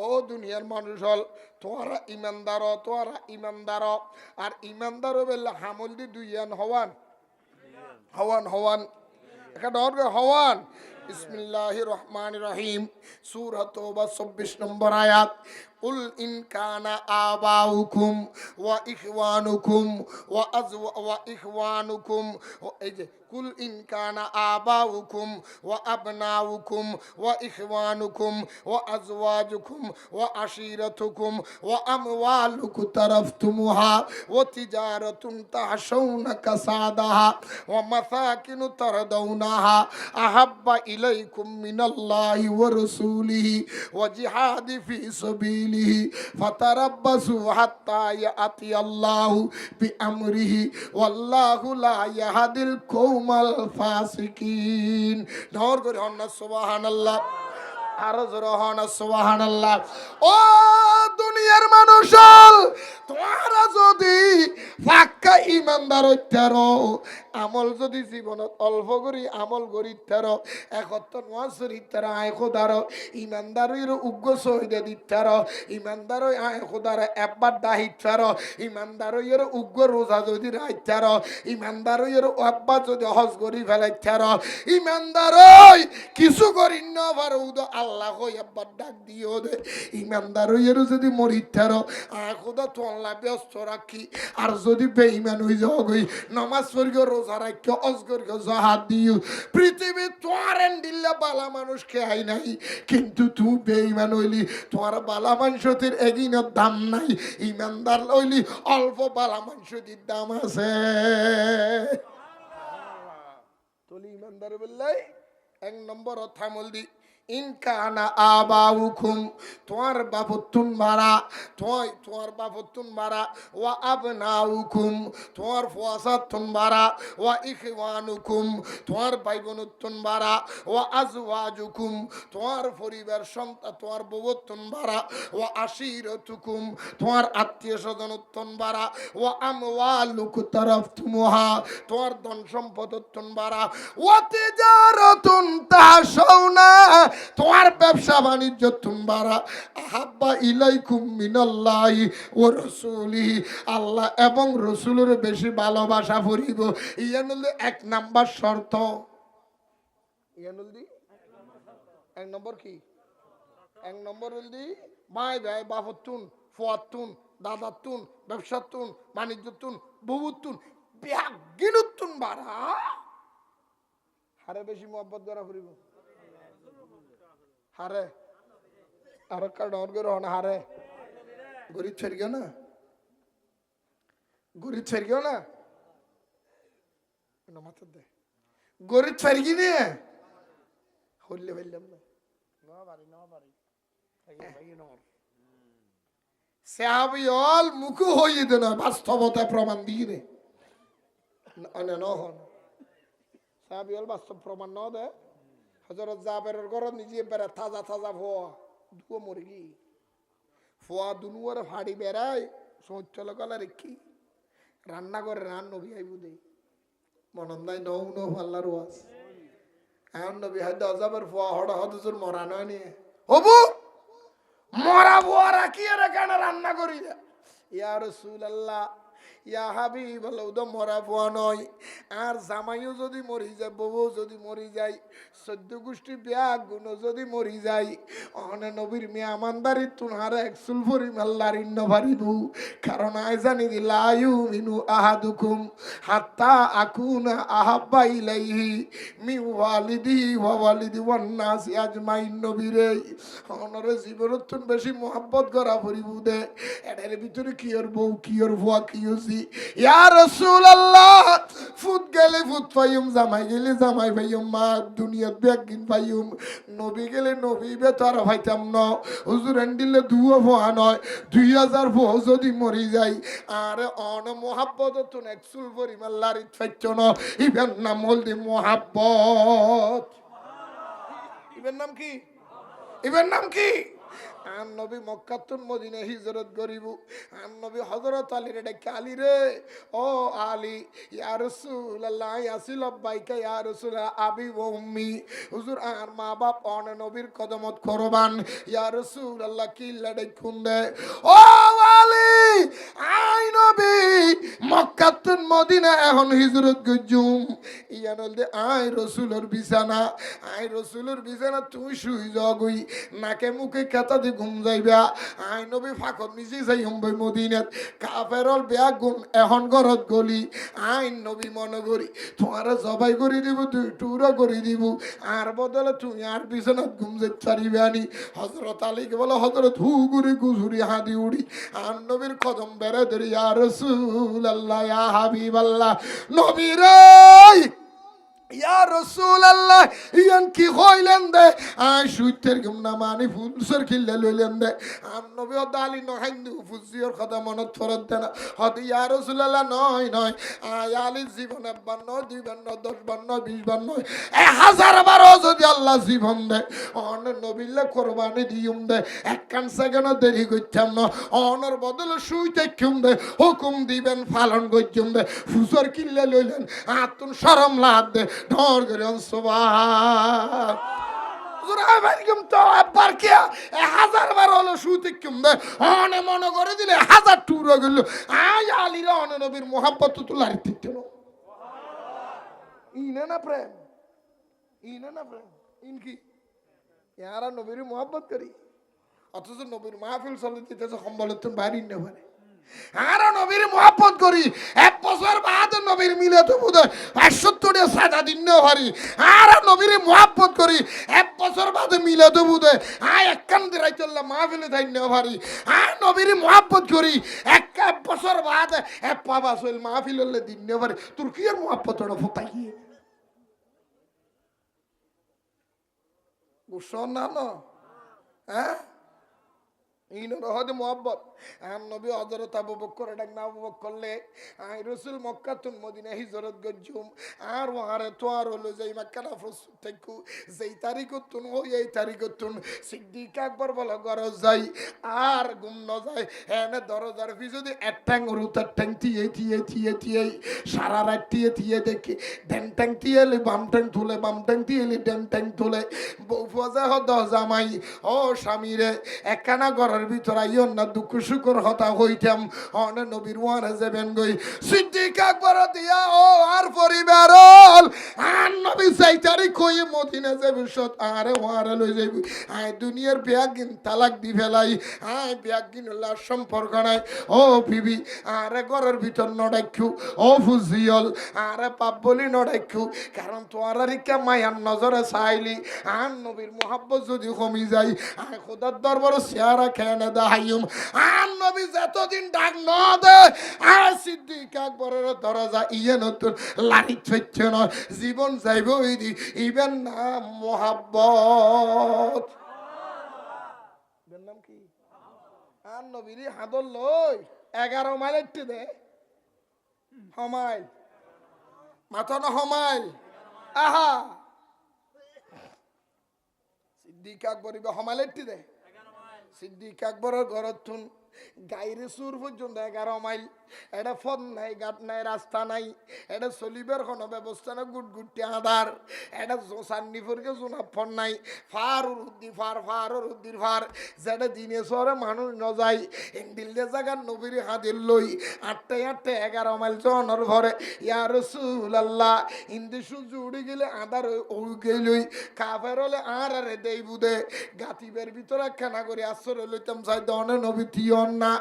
ও দুনিয়ার মানুষ হল তোরা ইমানদার, তোরা ইমানদার। আর ইমানদার বেলা হামল দি দুইয়ান হওয়ান হওয়ান হওয়ান একটা ডর হওয়ান। বিসমিল্লাহির রহমানির রহিম, সূরা তওবা 24 নম্বর আয়াত। কুল ইন কানা আবাউকুম ওয়া ইখওয়ানুকুম ওয়া ইখওয়ানুকুম, এই যে কুল ইন কানা আবাউকুম ওয়া আবনাউকুম ওয়া ইখওয়ানুকুম ওয়া আজওয়াজুকুম ওয়া আশিরাতুকুম ওয়া আমওয়ালুকুম তারাফতুমুহা ওয়া তিজারাতুন তাহশাউনা কাসাদাহা ওয়া মাসাকিনু তারদাউনাহা আহাব্বা ইলাইকুম মিনাল্লাহি ওয়া রাসূলিহি ওয়া জিহাদি ফি সাবিলিহি ফাতারাব্বাসু হাত্তা ইয়াতি আল্লাহু বিআমরিহি ওয়াল্লাহু লা ইয়াহদিল কওমাল ফাসিকিন। নর করে হন সুবহানাল্লাহ, আরো জোরে হন সুবহানাল্লাহ। ও দুনিয়ার মানুষ, তোমরা যদি পাক্কা ইমানদার হইতার, আমল যদি জীবনত অল্প করি আমল করিতার, একত্র নোয়াশরিতার আয় খোদার ইমানদারের উগ্র শহীদে দিতার, ইমানদার আয় খোদার একবার ডাহিতার, ইমানদারের উগ্র রোজা যদি রাইতার, ইমানদারের একবার যদি হজ করি ফেলাইতার, ইমানদার কিছু করি না পারো আল্লাহ একবার ডাক দিও দে, ইমানদারের যদি মরিতার আয় খোদা তো আল্লাহ ব্যস্ত রাখি। আর যদি বেঈমান হই যাও গই নামাজ পড়ি রোজা রাখি অজগর জাহাদ দিও, পৃথিবী তোয়ারেন দিল্লা বালা মানুষ খেয়াই নাই, কিন্তু তুই বেঈমান হইলি তোমার বালা মানুষের এগিনের দাম নাই, ইমানদার হইলি অল্প বালা মানুষের দাম আছে। তলি ইমানদার বললাই এক নম্বর থামল দি ইনকানা আবাউকুম তোমার বাপতুন মারা তোমার বাপতুন মারা ওয়া আবনাউকুম তোমার ফুয়াসাতুন মারা ওয়া ইখওয়ানুকুম তোমার ভাই বোনতুন মারা ওয়া আজওয়াজুকুম তোমার পরিবার সন্তান তোমার বউতুন মারা ওয়া আশিরতুকুম তোমার আত্মীয় স্বজনতুন মারা ওয়া আমওয়ালুকুম তারাফতুমুহা তোমার ধন সম্পদতুন মারা ওয়া তিজারাতুন তাশাউনা তোমার ব্যবসা বাণিজ্য তুমবারা আহাব্বা ইলাইকুম মিনাল্লাহি ওয়া রাসূলিহি আল্লাহ এবং রাসূলের বেশি ভালোবাসা করিব ইয়ানুল এক নাম্বার শর্ত ইয়ানুল দি এক নম্বর কি এক নম্বর হলদি মাই ভাই বাপতুন ফুয়াতুন দাদাতুন ব্যবসাতুন বাণিজ্যতুন বউতুন বিয়াগিনুতুন বারা হারে বেশি মোহাব্বত করা করিব হারে আর কারণ করে হারে গরিব ছেড়ে গেও না গরিব ছেড়ে গেও না মাথার দে গরিব ছেড়ে গি নিয়ে হইলে ফেললাম না সাহাবিয়ল মুখু হইয়ে দেন বাস্তবতা প্রমাণ দিয়ে রে সাহাবিয়ল বাস্তব প্রমাণ ন দে হযরত জাবেরের ঘর নিজে বেড়া তাজা তাজা ফোয়া দুও মুরগি ফোয়া দুনুয়ার ফাড়ি বেড়ায় সঞ্চল গলা রেখি রান্না করে রান নবী আইবু দেই মনন নাই নৌ নৌ আল্লাহর ওয়াজ এখন নবী হায়দা জাবের ফোয়া হড় হদজুর মরা নয় নিয়ে হবু মরা ফোয়া রাখি রে কেন রান্না করি ইয়া রাসূলুল্লাহ ইয়া হাবিবাল্লাহ উদ মরা ফোয়া নয় আর জামাইও যদি মরি যায় বউ যদি মরি যায় 14 গোষ্ঠী ব্যাগ গুণ যদি মরি যায় অনে নবীর মেহমানদারি তুনহারে একসুল পরিমাণ লারিন্ন পারিবু কারণ আই জানি লা ইউমিনু আহাদুকুম হাত্তা আকুনা আহাব্বা ইলাইহি মি ওয়ালিদি ওয়া ওয়ালিদি ওয়ান নাস আজমাইন নবীরে অনরে জীবনতুন বেশি মোহাব্বত করা পরিবু দে এটার ভিতরে কি ওর বউ কি ওর ভুয়া কি ইয়া রাসূলুল্লাহ ফুট গেলে ফুট পাইম জামাই গেলে জামাই পাইম মা দুনিয়াত বেগিন পাইম নবী গেলে নবী বেতার পাইতাম ন হুজুর এন্ডিলে দুও ভোয়া নয় 2000 ভো যদি মরি যাই আর অন মোহাব্বত তুন একসুল পরিমাণ লারিত পাইছ ন ইবেন নাম হলদি মোহাব্বত ইবেন নাম কি ইবেন নাম কি আন নবী মক্কাতুন মদিনা হিজরত করিব আন নবী হযরত আলী রে ডাকে আলী রে ও আলী ইয়া রাসূলুল্লাহ ইয়াসিল বাইকা ইয়া রাসূলুল্লাহ আবি ওয়া উম্মি হুজুর আর মা বাপ অন নবীর কদমত কুরবান ইয়া রাসূলুল্লাহ কি লড়াই খুন্দে ও আলী আই নবী মক্কাতুন মদিনা এখন হিজরত গজুম ইয়ানল দে আই রাসূলের বিছানা তুই শুই জগই নাকে মুখে কথা ঘুম যাইবা আই নবী ফাকত নিজে যাই হম্বই মদিনাত কাফেরল বেয়া গুণ এখন ঘরত গলি আইন নবী মনে করি তোমার জবাই করে দিব তুই টুরা করে দিব আর বদলে তুমি আর বিছানাত ঘুম যেতে পারিবে আনি হযরত আলীকে বলে হযরত হু গুরি গুজুরি হাদি উড়ি আর নবীর কদম বেড়ে ধরি ইয়া রাসূলুল্লাহ ইয়া হাবিবাল্লাহ নবী রে ইয়া রাসূলুল্লাহ ইয়ান কি হইলেন দে আই সুইতের গুমনা মানি ফুলসর খিল্লে লইলেন দে আর নবী দালি ন হিন্দু ফুজিয়র কথা মনত ফরত দেনা হদ ইয়া রাসূলুল্লাহ নয় আই আলী জীবনে 52 52 10 52 20 52 1000 বারো যদি আল্লাহ জীবন দে অন নবীলে কুরবানি দিউম দে এক কান সেকেন্ড দেরি কইতাম না অনর বদলে সুইতে কিউম দে হুকুম দিবেন পালন কইতুম দে ফুজর খিল্লে লইলেন আতুন শরম লাগ দে ঢর করে সুবহান হুজুর আইবারকুম তো একবার কি 1000 বার হলো শুতে কিম দে অনে মনে করে দিলে 1000 টুর গেল আই আলী রে অন নবীর মোহাব্বত তো লারি দিতে না ইনা না প্রেম ইনকি ইয়ারা নবীর মোহাব্বত করি অথচ নবীর মাহফিল চলে দিতেছে সম্বলত বাইরে না পারে আর নবীর মোহাব্বত করি এক বছর বাদ নবীর মিলে তো বুঝে 75 সাদা দিন না পারি আর নবীর মোহাব্বত করি এক বছর বাদ মিলে তো বুঝে আয় এক কান দিরাই চললে মাহফিলে যাই না পারি আর নবীর মোহাব্বত করি এক বছর বাদ এক পাবা চল মাহফিল হলে দিন না পারি তোর কি আর মোহাব্বত ওটা ফোটাই গোসল না ন হ্যাঁ ইনর হদে মোহাব্বত আর নবী হযরত আবু বকর ডাক না আবু বকর করলে আই রাসূল মক্কা তুন মদিনা হিজরত গজুম আর ওয়ারে তো আর হলো যাই মক্কা না প্রস্তুত থাকু যেই তারিখ তুন ওই এই তারিখ তুন সিদ্দিক আকবর বলে গরজ যাই আর গুম ন যায় এনে দরজার ফি যদি একটাং রুতার ট্যাং থিয়ে সারা রাত থিয়ে দেখি ডেন ট্যাং থিয়েলি বাম ট্যাং তুলে বাম ট্যাং থিয়েলি ডেন ট্যাং তুলে বউ ফজা হদ জামাই ও স্বামীরে একখানা ঘরের ভিতর আইও না দুঃখ শুকর হতা হইতাম অনে নবীর ওয়ারে যাবেন গই সিদ্দিক আকবর দিয়া ও আর পরিবার আর নবী সেই তারিখ কই মদিনা যাবে সত আরে ওয়ারে লই যাইব আয় দুনিয়ার বিয়াগিন তালাক দি ফেলাই আয় বিয়াগিন লার সম্পর্ক নাই ও বিবি আরে ঘরের ভিতর নড়াইখু ও ফুজিয়ল আরে পাপ বলি নড়াইখু কারণ তোরা রিকা মায়ার নজরে চাইলি আর নবীর মোহাব্বত যদি কমি যায় আয় খোদার দরবার চেহারা খেয়ে দাহাইম আর নবী যতদিন ডাক ন দে আর সিদ্দিক আকবরের দরজা ইয়ে নতুন লাড়ি ছইছে না জীবন যাইব ইদি ইবেন না মোহাব্বত নাম কি আর নবীর হাদল লই 11 মাইল একটু দে হমাইল মাথা না হমাইল আহা সিদ্দিক আকবর হমাইল একটু দে সিদ্দিক আকবরের ঘরতুন গাইরে সুর পর্যন্ত 11 মাইল এটা ফোন নাই গাট নাই রাস্তা নাই এটা চলিবার কোনো ব্যবস্থা না গুটগুটি আধার এটা সান্নিফুরকে জোনা ফোন নাই ফার উদ্দির ফার যেটা দিনে শহরে মানুষ ন যায় ইন্ডিলদের জায়গার নবীর হাদির লই আটটা 11 মাইল জনের ভরে ইয়া রাসূলুল্লাহ ইন্দি সূর্য উড়ে গেলে আধার উড়ে লই কাফের হলে আর আরে দেই বুদে গাতিবের ভিতরে খানা করে আসরে লইতাম চাই দনে নবী তিয়ন না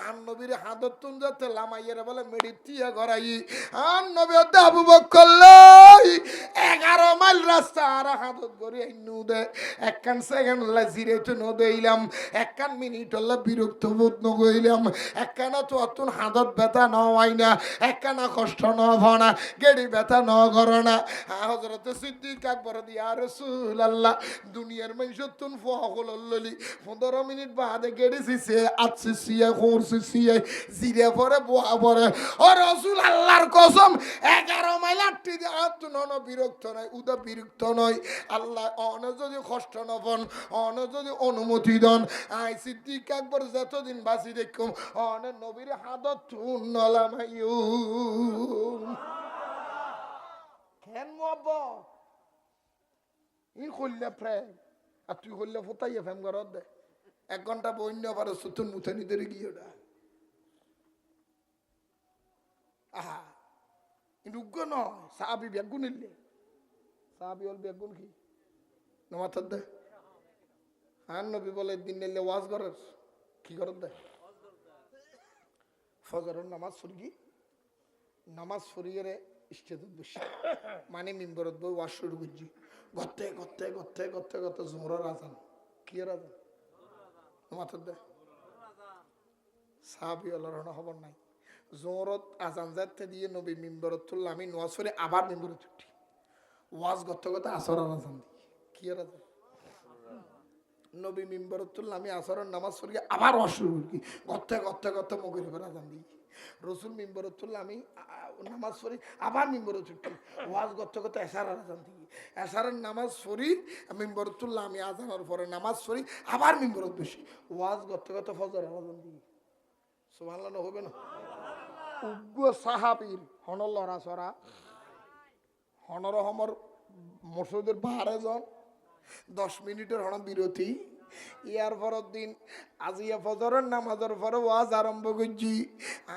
আর নবীর হাদত তুন যাতে লামাইয়েরা বলে মেডিতিয়া গড়াই আর নবী আবু বকর লই 11 মাইল রাস্তা আর হাদত গড়ি আইনু দে একখান সেকেন্ড লা জিরেতো ন দেইলাম একখান মিনিট হল বিরক্ত বোধ ন গইলাম একখানা তো অতুন হাদত ব্যথা ন হয় না একখানা কষ্ট ন ভনা গেড়ি ব্যথা ন করনা হযরত সিদ্দিক আকবর দিয়া রাসূলুল্লাহ দুনিয়ার মানুষ তুন ফহল ললি 15 মিনিট বাদে গেড়ি সিসে আচ্ছি সিয়া করছি সিয়া জিরে পরে বোয়া পরে ও রাসূল আল্লাহর কসম 11 মাইল আটটি দিয়ে আতুন ন বিরক্ত নয় উদা বিরক্ত নয় আল্লাহ অন যদি কষ্ট নবন অন যদি অনুমতি দন আই সিদ্দিক আকবর যতদিন বাঁচি দেখুম অন নবীর হাদত তুন নলামাইউ কেন মোহাব্বত ই কইলে প্রেম আর তুই কইলে ফুটাইয়া ফেম ঘরত দে 1 ঘন্টা বইন্য পারে সুতুন মুথানি ধরে গিয়ে ওটা আহা কিন্তু উগ্র নয় সাহাবি বেগুন ইল্লে সাহাবি হল বেগুন কি নমাথার দে আর নবী বলে দিন নিলে ওয়াজ করার কি করার দে ফজরের নামাজ ফরিয়ে স্টেজত বসে মানে মিম্বরত বই ওয়াজ শুরু করছি গতে জোহরের আজান কি আজান নমাথার দে সাহাবি হলার খবর নাই জোহরত আজান যাতে দিয়ে নবী মিম্বরত তুললাম আমি নোয়াজ করে আবার মিম্বরত উঠি ওয়াজ গতে আসর আজান দিই কি আজান নবী মিম্বরত তুললাম আমি আসরের নামাজ পড়ি আবার ওয়াজ শুরু করি গতে মগরিবের আজান দিই রসুল মিম্বরত তুললাম আমি নামাজ পড়ি আবার মিম্বরত উঠি ওয়াজ গতে এশারের আজান দিই এশারের নামাজ পড়ি মিম্বরত তুললাম আমি আজানের পরে নামাজ পড়ি আবার মিম্বরত বসি ওয়াজ গতে ফজর আজান দিই সুবহানাল্লাহ হবে না উগ্র সাহাবীর হন লড়া চড়া হনর হমর মসজিদের বাহারে জন 10 মিনিটের হন বিরতি ইয়ার পরের দিন আজিয়া ফজরের নামাজের পরে ওয়াজ আরম্ভ করছি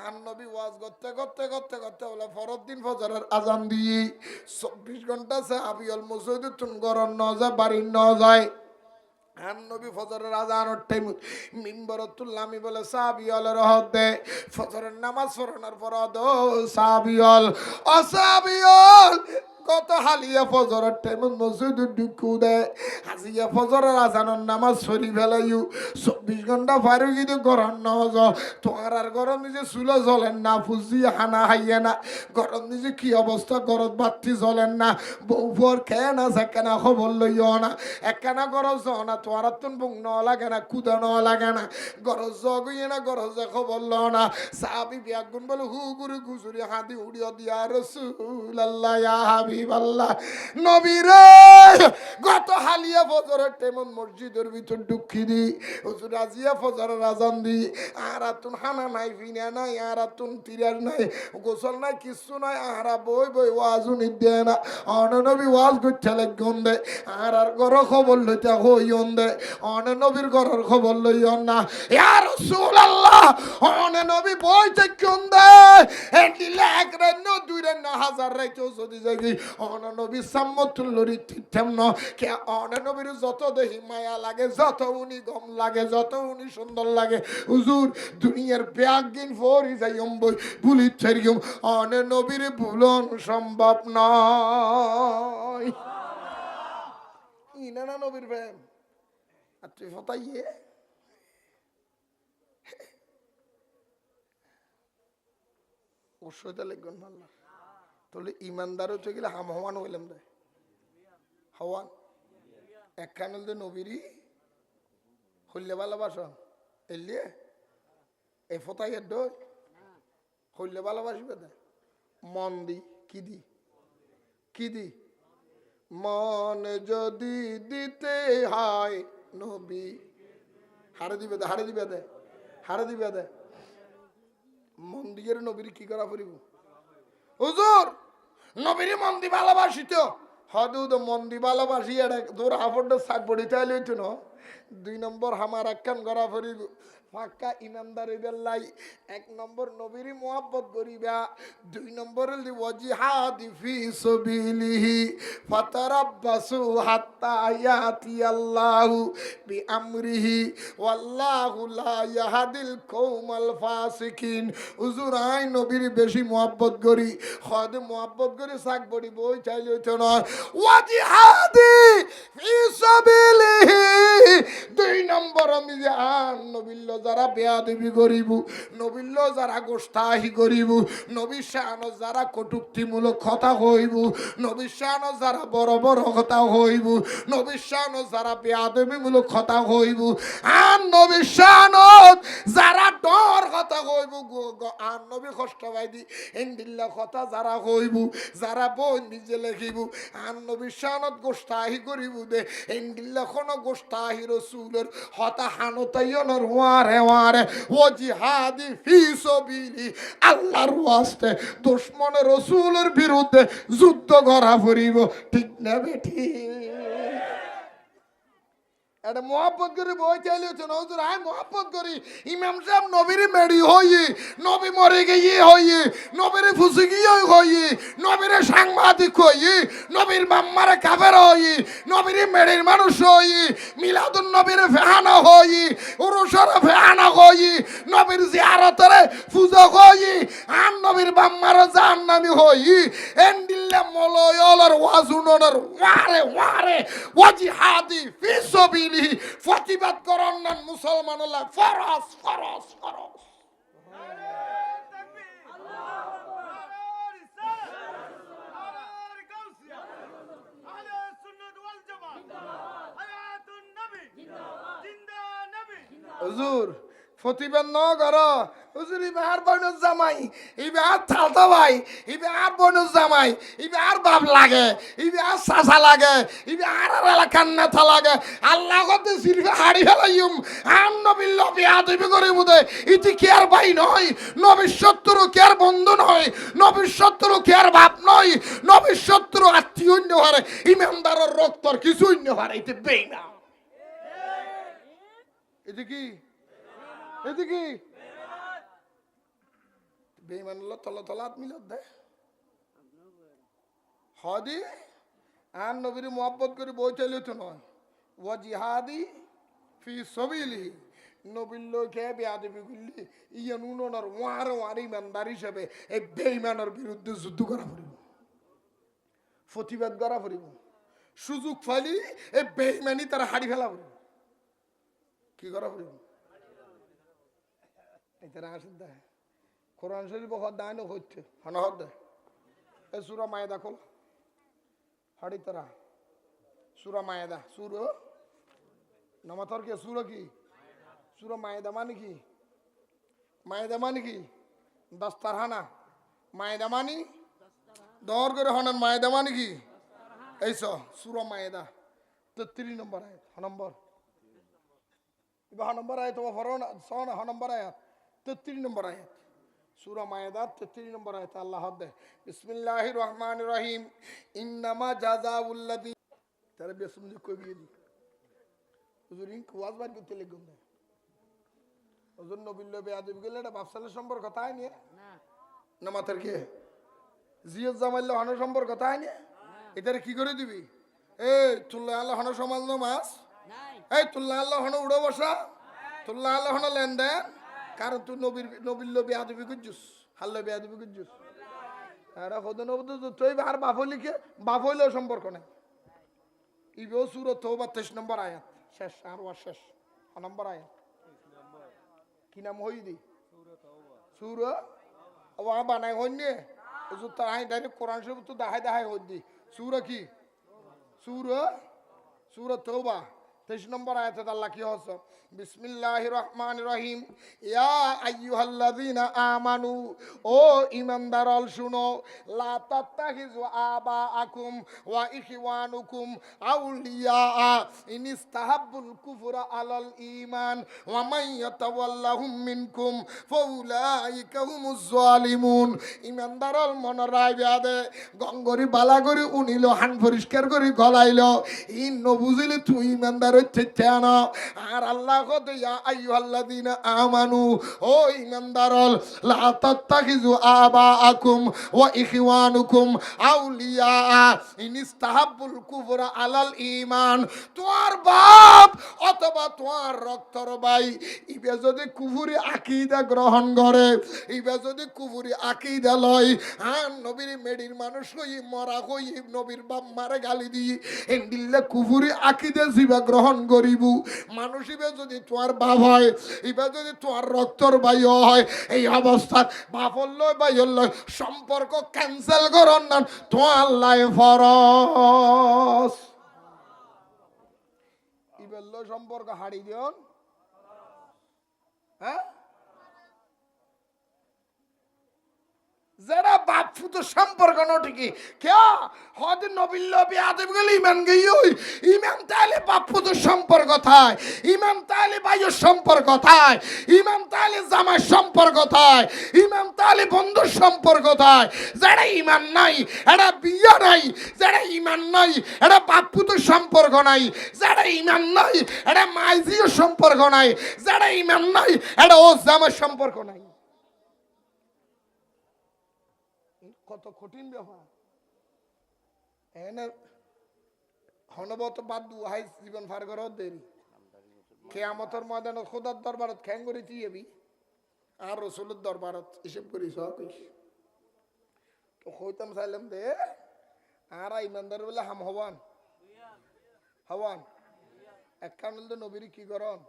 আর নবী ওয়াজ করতে বলে পরের দিন ফজরের আজান দিয়ে 24 ঘন্টা সাহাবীল মসজিদে তুন গরম ন যায় বাড়ি ন যায় আর নবী ফজরের আজানের টাইম মিম্বরতুল্লাহ আমি বলে সাহাবীলের হদ দে ফজরের নামাজ পড়ানোর পর দ সাহাবীল ও সাহাবীল কত হালিয়া ফজরের টাইমত মসজিদে ঢুকু দেয় হাজিয়া ফজরের আজানের নামাজ সরি ফেলাইও 24 ঘন্টা পারু কিন্তু গরম নজ তোমার আর গরম নিজে চুলো জ্বলেন না ফুজি হানা হাইয়ে না গরম নিজে কি অবস্থা গরম বাতি জ্বলেন না বউফর খেয়ে না সেখানে খবর লইও না একখানা গরজ না তোমার তুন বুক ন লাগে না কুদা ন লাগে না গরজ গইয়ে না গরজ খবর ল না সাহাবি বিয়াগুন বলে হু গুরু গুজুরি হাদি উড়িয়ে দিয়া রাসূল আল্লাহ ইয়া হাবিব আল্লাহ নবী রে গত হালিয়া ফজরের টাইমত মসজিদের ভিতর ঢুকি দি হুজুর আজিয়া ফজরের আজান দি আর তুন হানা নাই ফিনা নাই আর তুন তিরার নাই গোসল নাই কিছু নাই আর বই বই ওয়াজু নিদে না অন নবী ওয়াজ করতে লাগন দে আর ঘর খবর লইতে হইন দে অন নবীর ঘরের খবর লইন না ইয়া রাসূলুল্লাহ অন নবী বই দেখুন দে এন্ডিলে এক রেন দুই রেন হাজার রাইতো যদি যাগি অন নবী সাম্মতুল্লরি তিতেম ন কে অন নবীর যত দেহি মায়া লাগে যত উনি গম লাগে যত উনি সুন্দর লাগে হুজুর দুনিয়ার ব্যাগিন ফরি যাইম বই ভুলি ছাড়িম অন নবীর ভুলন সম্ভব নয় ইনা না নবীর প্রেম আর তুই ফতাইয়ে অবশ্যই তা লিখবেন আল্লাহ তাহলে ইমানদার হচ্ছে গেলে হাম হওয়ান হইলাম দেয় হওয়ান একখান হল নবীরই হইলে ভালোবাসন এলিয়ে এই ফতাইয়ের দই হইলে ভালোবাসবে দে মন দি কি দি মন যদি দিতে হয় নবী হারে দিবে দে মন দিয়ে নবীর কি করা পড়িব হুজুর নবীর মন দি ভালোবাসিত হদু তো মন দি ভালোবাসি এটা তোর আফরটা শাক বড়ি চাইলে হইতো না 2 নম্বর আমার একখান করা পড়িব ফাঁকা ইমানদারি বেল্লাই 1 নম্বর নবীর মুহাব্বত করিবা 2 নম্বর ওয়াজিহাদ ফি সাবিলিহি ফাতারাব্বাসু হাত্তা ইয়াতি আল্লাহু বিআমরিহি ওয়াল্লাহু লা ইয়াহদিল কওমাল ফাসিকিন হুজুর আই নবীর বেশি মুহাব্বত করি খদ মুহাব্বত করি শাক বড়ি বই চাইলে হইতো না ওয়াজিহাদ ফি সাবিলিহি 2 নম্বর আমি যে আন নবিল্ল যারা বেয়াদবি করিব নবিল্ল যারা গোস্তাহি করিব নবীর শানো যারা কটুক্তিমূলক কথা হইব নবীর শানো যারা বড় বড় কথা হইব নবীর শানো যারা বেয়াদবিমূলক কথা হইব আর নবীর শানো যারা ডর কথা হইব আর নবী কষ্ট পাইদি ইন্দিল্লা কথা যারা হইব যারা বই নিজে লেখিব আর নবীর শানত গোস্তাহি করিব দে ইন্দিল্লা কোন গোস্তাহি রসুলের হতা হানতাইয়নের ওয়ারে ও জিহাদি ফি সাবিলি আল্লাহর ওয়াস্তে দুশমনের রাসূলের বিরুদ্ধে যুদ্ধ করা পড়িব ঠিক না বেঠি এটা মোহাব্বত করি বই চাইলে হচ্ছে না হুজুর আই মোহাব্বত করি ইমাম সাহেব নবীর মেরি হই নবী মরে গিয়ে হই নবীর ফুসি গিয়ে হই নবীর সাংবাদিক হই নবীর মাম্মারে কাফের হই নবীর মেরির মানুষ হই মিলাদুন নবীর ফেহানা হই উরুসের ফেহানা হই নবীর জিয়ারতের পূজা হই আর নবীর মাম্মার জাহান্নামী হই এন্ডিল্লা মলয়লর ওয়াজুনর ওয়ারে ওয়াজিহাদি ফি সাবিলি প্রতিবাদ করার নাম মুসলমান ফরজ হুজুর প্রতিবাদ ন কর হুজুর ইবার বনুর জামাই ইবার থালতা ভাই ইবার বনুর জামাই ইবার বাপ লাগে ইবার চাচা লাগে ইবার এলাকার নেতা লাগে আল্লাহ কত সিরফে হাড়ি ফেলাইম আম নবীর লবিয়া দেবী করিব দে ইতি কি আর ভাই নয় নবীর শত্রু কি আর বন্ধু নয় নবীর শত্রু কি আর বাপ নয় নবীর শত্রু আত্মীয় অন্য হারে ইমানদারের রক্তর কিছু অন্য হারে ইতি বেইনা এদিকে বেঈমানুল্লাহ তলা মিলত দে হদি আর নবীর মুহাব্বত করে বই চাইলে তো নয় ও জিহাদি ফি সাবিলিহি নবীর লোকে বেয়াদবি করলি ইয়া নুনর ওয়ার ইমানদার হিসেবে এই বেঈমানের বিরুদ্ধে যুদ্ধ করা পড়িব প্রতিবাদ করা পড়িব সুযোগ ফাইলি এই বেইমানি তারা হাড়ি ফেলা পড়িব কি করা পড়িব এটারা আসেন দেয় কোরআন শরীফ হদ্দায় না হচ্ছে হন হদ্দায় এই সুরা মায়েদা খোল হাড়ি তারা সুরা মায়েদা সুর নামাতর কে সুর কি সুরা মায়েদা মানে কি মায়েদা মানে কি দস্তারহানা মায়েদা মানি দর করে হনান মায়েদা মানে কি এইস সুরা মায়েদা 33 নম্বর আয়াত নম্বর নম্বর আয়াত তোমার ফরন সন নম্বর আয়াত 33 নম্বর আয়াত সূরা মায়েদা 33 নম্বর আয়াত আল্লাহ দে বিসমিল্লাহির রহমানির রহিম ইন্নামা জাযাউল লাযী তারে বেসম যে কই বিয়ে হুজুরিন ওয়াজ বার করতে লাগুন না হুজুর নবিল্লাহ বেয়াদব গেলে এটা বাপসালের সম্পর্ক কথা হয় না না মাথার কি জিয়ত জামাইল হন সম্পর্ক কথা হয় না এটারে কি করে দিবি এই তুল্লাহ আল্লাহ হন সমাজ নামাজ এই তুল্লাহ আল্লাহ হন উড়ো বসা তুল্লাহ আল্লাহ হন লেনদেন কারণ তুই নবিল্লাহ বেয়াদবি করছিস হাল্লা বেয়াদবি করছিস আরে হদ নবদ তুই আর বাপ লিখে বাপ হইলেও সম্পর্ক নাই ইবেও সূরা তওবা 23 নম্বর আয়াত শেষ আর ওয়া শেষ নম্বর আয়াত কি নাম হই দি সূরা ওয়া বানাই হইনে হুজুর তো আই ডাইরেক্ট কোরআন শরীফ তো দেখাই হই দি সূরা কি সূরা তওবা 23 নম্বর আয়াতে আল্লাহ কি হচ্ছে বিসমিল্লাহির রহমানির রহিম ইয়া আইয়ুহাল্লাযীনা আমানু ও ঈমানদারল শুনো লা তাত্তাখিযু আবাআকুম ওয়া ইখওয়ানুকুম আউলিয়া ইনিস্তাহাব্বুল কুফরা আলাল ঈমান ওয়া মান ইয়াতাওয়াল্লাহুম মিনকুম ফাউলাইকা হুমুজ জালিমুন ঈমানদারল মন রাইবাদে গঙ্গরি বালাগরি উনিলো হান পরিষ্কার করে গলাইলো ই নবুজিলে তুই ঈমানদার হচ্ছে না আর আল্লাহ কত ইয়া আইয়ুহাল্লাযীনা আমানু ও ঈমানদারল লা তাত্তাখিযু আবাআকুম ওয়া ইখওয়ানুকুম আউলিয়া ইনিস্তাহাব্বুল কুফরা আলাল ঈমান তোর বাপ অথবা তোর রক্তর ভাই ইবে যদি কুফরি আকীদা গ্রহণ করে ইবে যদি কুফরি আকীদা লয় আর নবীর মেডির মানুষ হই মরা হই নবীর বাপ মারে গালি দি এন্ডিল্লা কুফরি আকীদা জিবা গ্রহণ করিব মানুষ ইবে যদি তোমার বাপ হয় ইবে যদি তোমার রক্তর ভাই হয় এই অবস্থায় বাপর লয় ভাইয়ের লয় সম্পর্ক ক্যান্সেল করন না তোমার লাই ফরজ ইবে লয় সম্পর্ক হারি দিও হ্যাঁ যারা বাপ ফুতো সম্পর্ক নঠিকি কে হদিন নবিল্লাহ বেয়াদব গেলে ইমান গই ইমান তাইলে বাপ ফুতো সম্পর্ক থায় ইমান তাইলে ভাইয়ের সম্পর্ক থায় ইমান তাইলে জামাই সম্পর্ক থায় ইমান তাইলে বন্ধুর সম্পর্ক থায় যারা ইমান নাই এটা বিয়া নাই যারা ইমান নাই এটা বাপ ফুতো সম্পর্ক নাই যারা ইমান নাই এটা মাইজিও সম্পর্ক নাই যারা ইমান নাই এটা ও জামাই সম্পর্ক নাই কত কঠিন ব্যাপার এনে হনবত বাদ দুহাই জীবন ফার করত দেরি কিয়ামতের ময়দানে খোদার দরবারত খ্যাং করে দিয়েবি আর রাসূলের দরবারত হিসাব করি সব তো কইতাম চাইলাম দে আর ইমানদার বলে হাম হওয়ান এক কারণ তো নবীর কি করন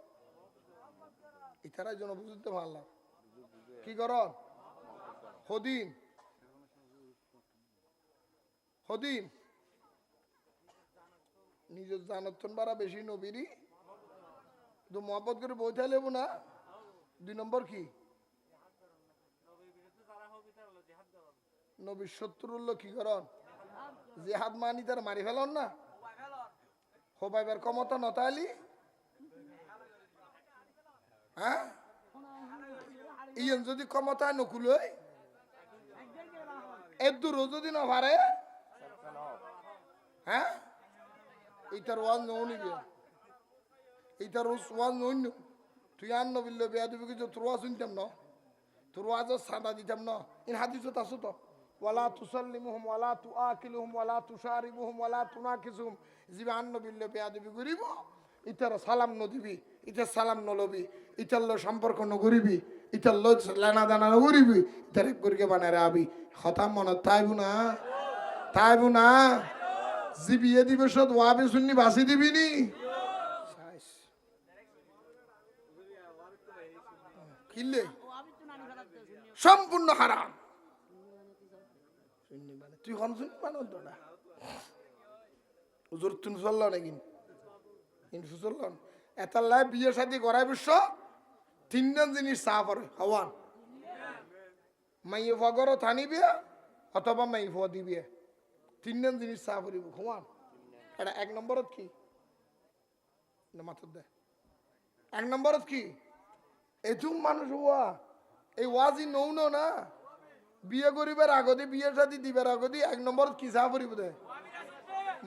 ইতারা জন বুঝতে পারলাম কি করন হদিন নিজের জানতন বাড়া বেশি নবীরই তো মহব্বত করে বইতে লেব না 2 নম্বর কি নবীর শত্রুল্লো কি করন জিহাদ মানি তার মারি ফেলন না হবাইবার ক্ষমতা নতালি হ্যাঁ ইয়েন যদি ক্ষমতা নকুলই এদুরও যদি না পারে হ্যাঁ এইটার ওয়াজ নিবে এইটার ওয়াজ নইন তুই আর নবিল্ল বেয়াদবি কিছু তোর ওয়াজ শুনতাম না তোর ওয়াজ সাদা দিতাম না ইন হাদিসত আসো তো ওয়ালা তুসাল্লিমুহুম ওয়ালা তুআকিলুহুম ওয়ালা তুশারিবুহুম ওয়ালা তুনাকিসুহুম জিবান নবিল্ল বেয়াদবি করিব ইতার সালাম নদিবি ইতার সালাম নলবি ইতার লো সম্পর্ক নগরিবি ইতার লো লেনা দানা নগরিবি ইতার এক করিকে বানারে আবি খতাম মনে তাইবু না জিবিয়ে দিবে সদ ওয়াবে সুন্নি বাসি দিবিনি কিনলে সম্পূর্ণ হারাম তুই হন শুনি মানো তো না হুজুর তুমি চলল নাকি কিন্তু চলল এতাল্লাহ বিয়ে শাদী করাই বিশ্ব তিনজন জিনিস চা পরে হওয়ান মাইয়ে ফগরও থানিবে অথবা মাই ফ দিবে তিনজন জিনিস চা পরিব ঘুমান এটা এক নম্বরত কি মাথার দে এক নম্বরত কি এতুম মানুষ হওয়া এই ওয়াজি নৌ না বিয়ে করিবার আগতে বিয়ে শাদী দিবার আগতে এক নম্বরত কি চা পরিব দে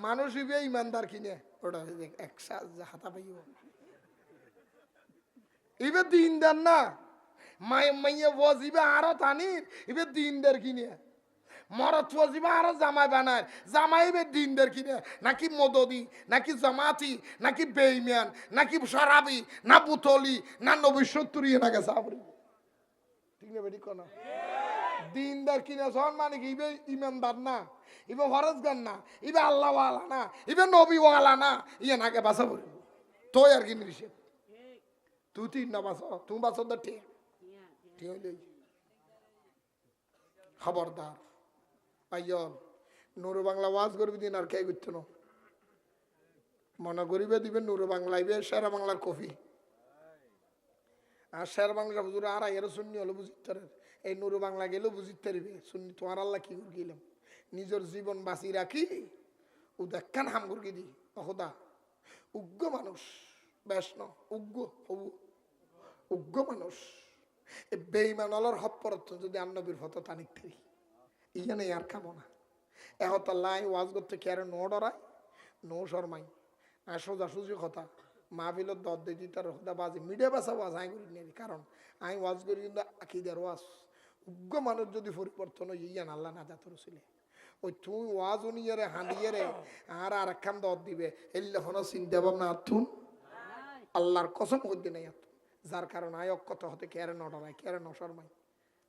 মানুষ হইবে ইমানদার কিনে ওটা এক হাতা পাইব এবার দিনদার না মাইয়ে বজিবে আরো তানির এবার দিনদার কিনে মরত ফজিবা আরো জামাই বানায় জামাই এবার দিনদার কিনে নাকি মদদি নাকি জামাতি নাকি বেইমান নাকি শরাবি না বুতলি না 90-70 নাকি সাবরি ঠিক না বেটি কোন দিনদার কিনে সন মানে কি ইবে ইমানদার না ইবে ফরজগান না ইবে আল্লাহ ওয়ালা না ইবে নবী ওয়ালা না ইয়ে নাকে বাসা পড়ব তো আর কি নিষেধ তুই তিন না বাস তুমি বাস ঠিক ঠিক হইলে খবরদার আইয়ন নুরু বাংলা ওয়াজ করবি দিন আর কে করতো না মনে করিবে দিবেন নুরু বাংলাইবে সেরা বাংলার কফি আর সেরা বাংলার হুজুর আর এর শুননি হলো বুঝিতে এই নুরু বাংলা গেলেও বুঝিতে পারবে শুননি তোমার আল্লাহ কি করে গেলাম নিজের জীবন বাঁচি রাখি ও দেখান হাম করে দি অহদা উগ্র মানুষ বেশ ন উগ্র হবু উগ্র মানুষ এই বেইমান আলোর হপ্পরত যদি আন্নবীর হতো তানিক থেকে ইয়ানে আর খাবো না এহতাল্লাহ ওয়াজ করতে কে আর নো ডরায় নো শর্মাই আর সোজা সুজি কথা মাহফিলত দর দিই তার হতা বাজি মিডিয়া বাসা ওয়াজ আই করি নেই কারণ আমি ওয়াজ করি কিন্তু আকিদার ওয়াজ উগ্র মানুষ যদি পরিবর্তন হয় ইয়ান আল্লাহ না যাত রসিলে ওই তুই ওয়াজ উনিয়ারে হাঁদিয়ে আর আর একখান দর দিবে এলে হনো চিন্তা ভাবনা তুন আল্লাহর কসম করতে নাই এত যার কারণ আয় অক্ষত হতে কে আর নডরায় কে আর নশরমাই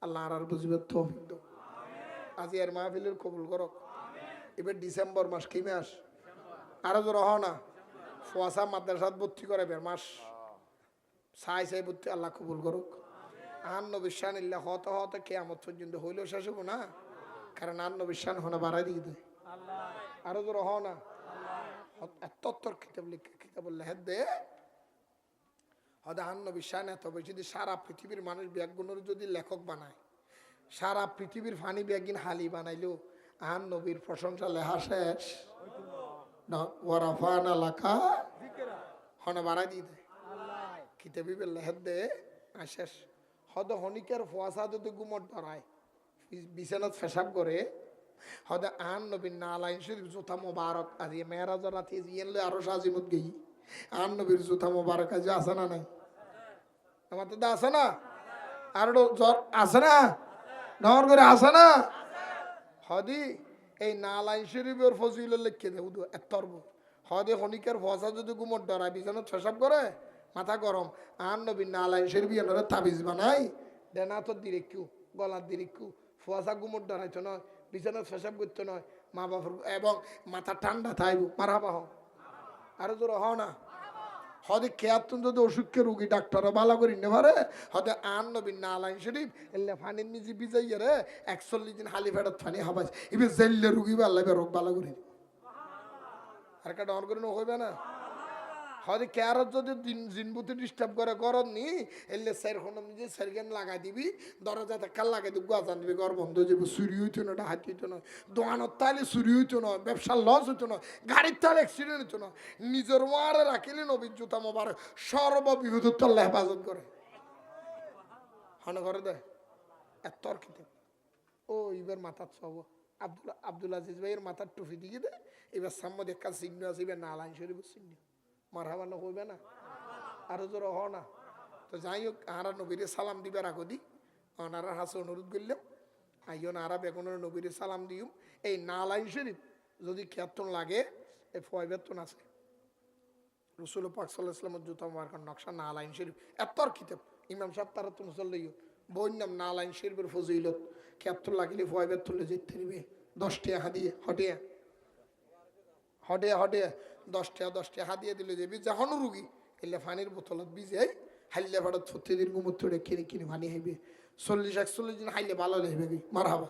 আল্লাহ আর বুঝবে তো অভিজ্ঞ আজি এর মাহফিলের কবুল করক এবার ডিসেম্বর মাস কি মাস আরো জোর হ না ফুয়াশা মাদ্রাসাত ভর্তি করে বের মাস চাই ভর্তি আল্লাহ কবুল করুক আন নবিশ্বান ইল্লা হতে হতে কেয়ামত পর্যন্ত হইলেও শেষ হবো না কারণ আন নবিশ্বান হনা বাড়াই দিয়ে দেয় আরো জোর হ না এত কিতাব লিখে কিতাব লেহেদ দে হদা আন নবিশ্বান এত যদি সারা পৃথিবীর মানুষ ব্যাগগুলোর যদি লেখক বানায় সারা পৃথিবীর ফানি ব্যাগিন হালি বানাইলো আন নবীর প্রশংসা লেখা শেষ ওয়ারাফানা লাকা হনে বাড়াই দিয়ে দেয় কিতাবি লেহেদ দে শেষ হদ হনিকের ফুয়াশা যদি গুমট ধরায় বিছানাত পেশাব করে হদে আন নবীর নালাইন শরীফ জুতা মোবারক আজ মেয়েরাজ রাতে জিয়েনলে আরো সাজিমত গেই আন নবীর জুতা মোবারক আজ আছে না নাই আমার তো আছে না আর জ্বর আছে না নর করে আছে না হদি এই নালাইন শরীফের ফজিল লিখে দেব এতর্ব হদে হনিকের ফসা যদি গুমট ধরায় বিছানাত পেশাব করে মাথা গরম আন নবীর নালাইন শরীফ এনারে তাবিজ বানাই দেনা তো দিরেকু গলার দিরেকু ফুয়াশা গুমট ধরাইতো নয় বিছানাত পেশাব করতে নয় মা বাবার এবং মাথা ঠান্ডা থাইব মারাবা হ আরো জোর হ না হদে খেয়াতুন যদি অসুখকে রুগী ডাক্তারও ভালো করি নে পারে হদে আন নবীন নালাইন শরীফ এলে ফানির মিজি বিজাইয়ে রে 41 দিন হালি ফেরত ফানি হবাই এবার জেললে রুগী আল্লাহ রোগ ভালো করে আর কা ডর করে হইবে না হয়তো ক্যারত যদি জিনবুতি ডিস্টার্ব করে গরম নি এলে স্যার হন নিজে স্যারগেন লাগাই দিবি দরজাতে কাল লাগাই দিবি গাছান দিবি ঘর বন্ধ হয়ে যাবে চুরি হইতো না ডাহাতি হইতো না দোকানের তালে চুরি হইতো না ব্যবসার লস হইতো না গাড়ির তালে অ্যাক্সিডেন্ট হইতো না নিজের মারে রাখিলেন অভিজ্ঞতা মোবারক সর্ববিহুদত্ব আল্লাহ হেফাজত করে হন ঘরে দেয় এত তর্কিতে ও এবার মাথার সব আব্দুল আজিজ ভাইয়ের মাথার টুপি দিয়ে দে এবার সামনে দেখা চিহ্ন আছে এবার নালাইন শরীফের চিহ্ন মারহাবানো হইবে না আরো জোর হ না তো যাই হোক আরা নবীরে সালাম দিবার আগো দি ওনারা হাসে অনুরোধ করলাম আইন আরা বেগুনের নবীরে সালাম দিও এই নালাইন শরীফ যদি খেয়াতন লাগে এই ফয়বেতন আছে রসুল পাক সাল্লাল্লাহু আলাইহি ওয়াসাল্লামের জুতা মুবারকের নকশা নালাইন শরীফ এতর কিতাব ইমাম সাহেব তারা তো মুসল্লিও বইর নাম নালাইন শরীফের ফজিলত খেয়াতন লাগিলে ফয়বেতন যেতে নিবে 10 টাকা দিয়ে হটিয়া হটে হটে 10 টাকা হাতিয়ে দিল যে যখনও রুগী এলে পানির বোতলত ভিজে হাইলে ভাড়া 36 দিন গুমুর থরে কিনে কিনে পানি হাইবে 40-41 দিন হাইলে ভালো লাগবে মার হাবা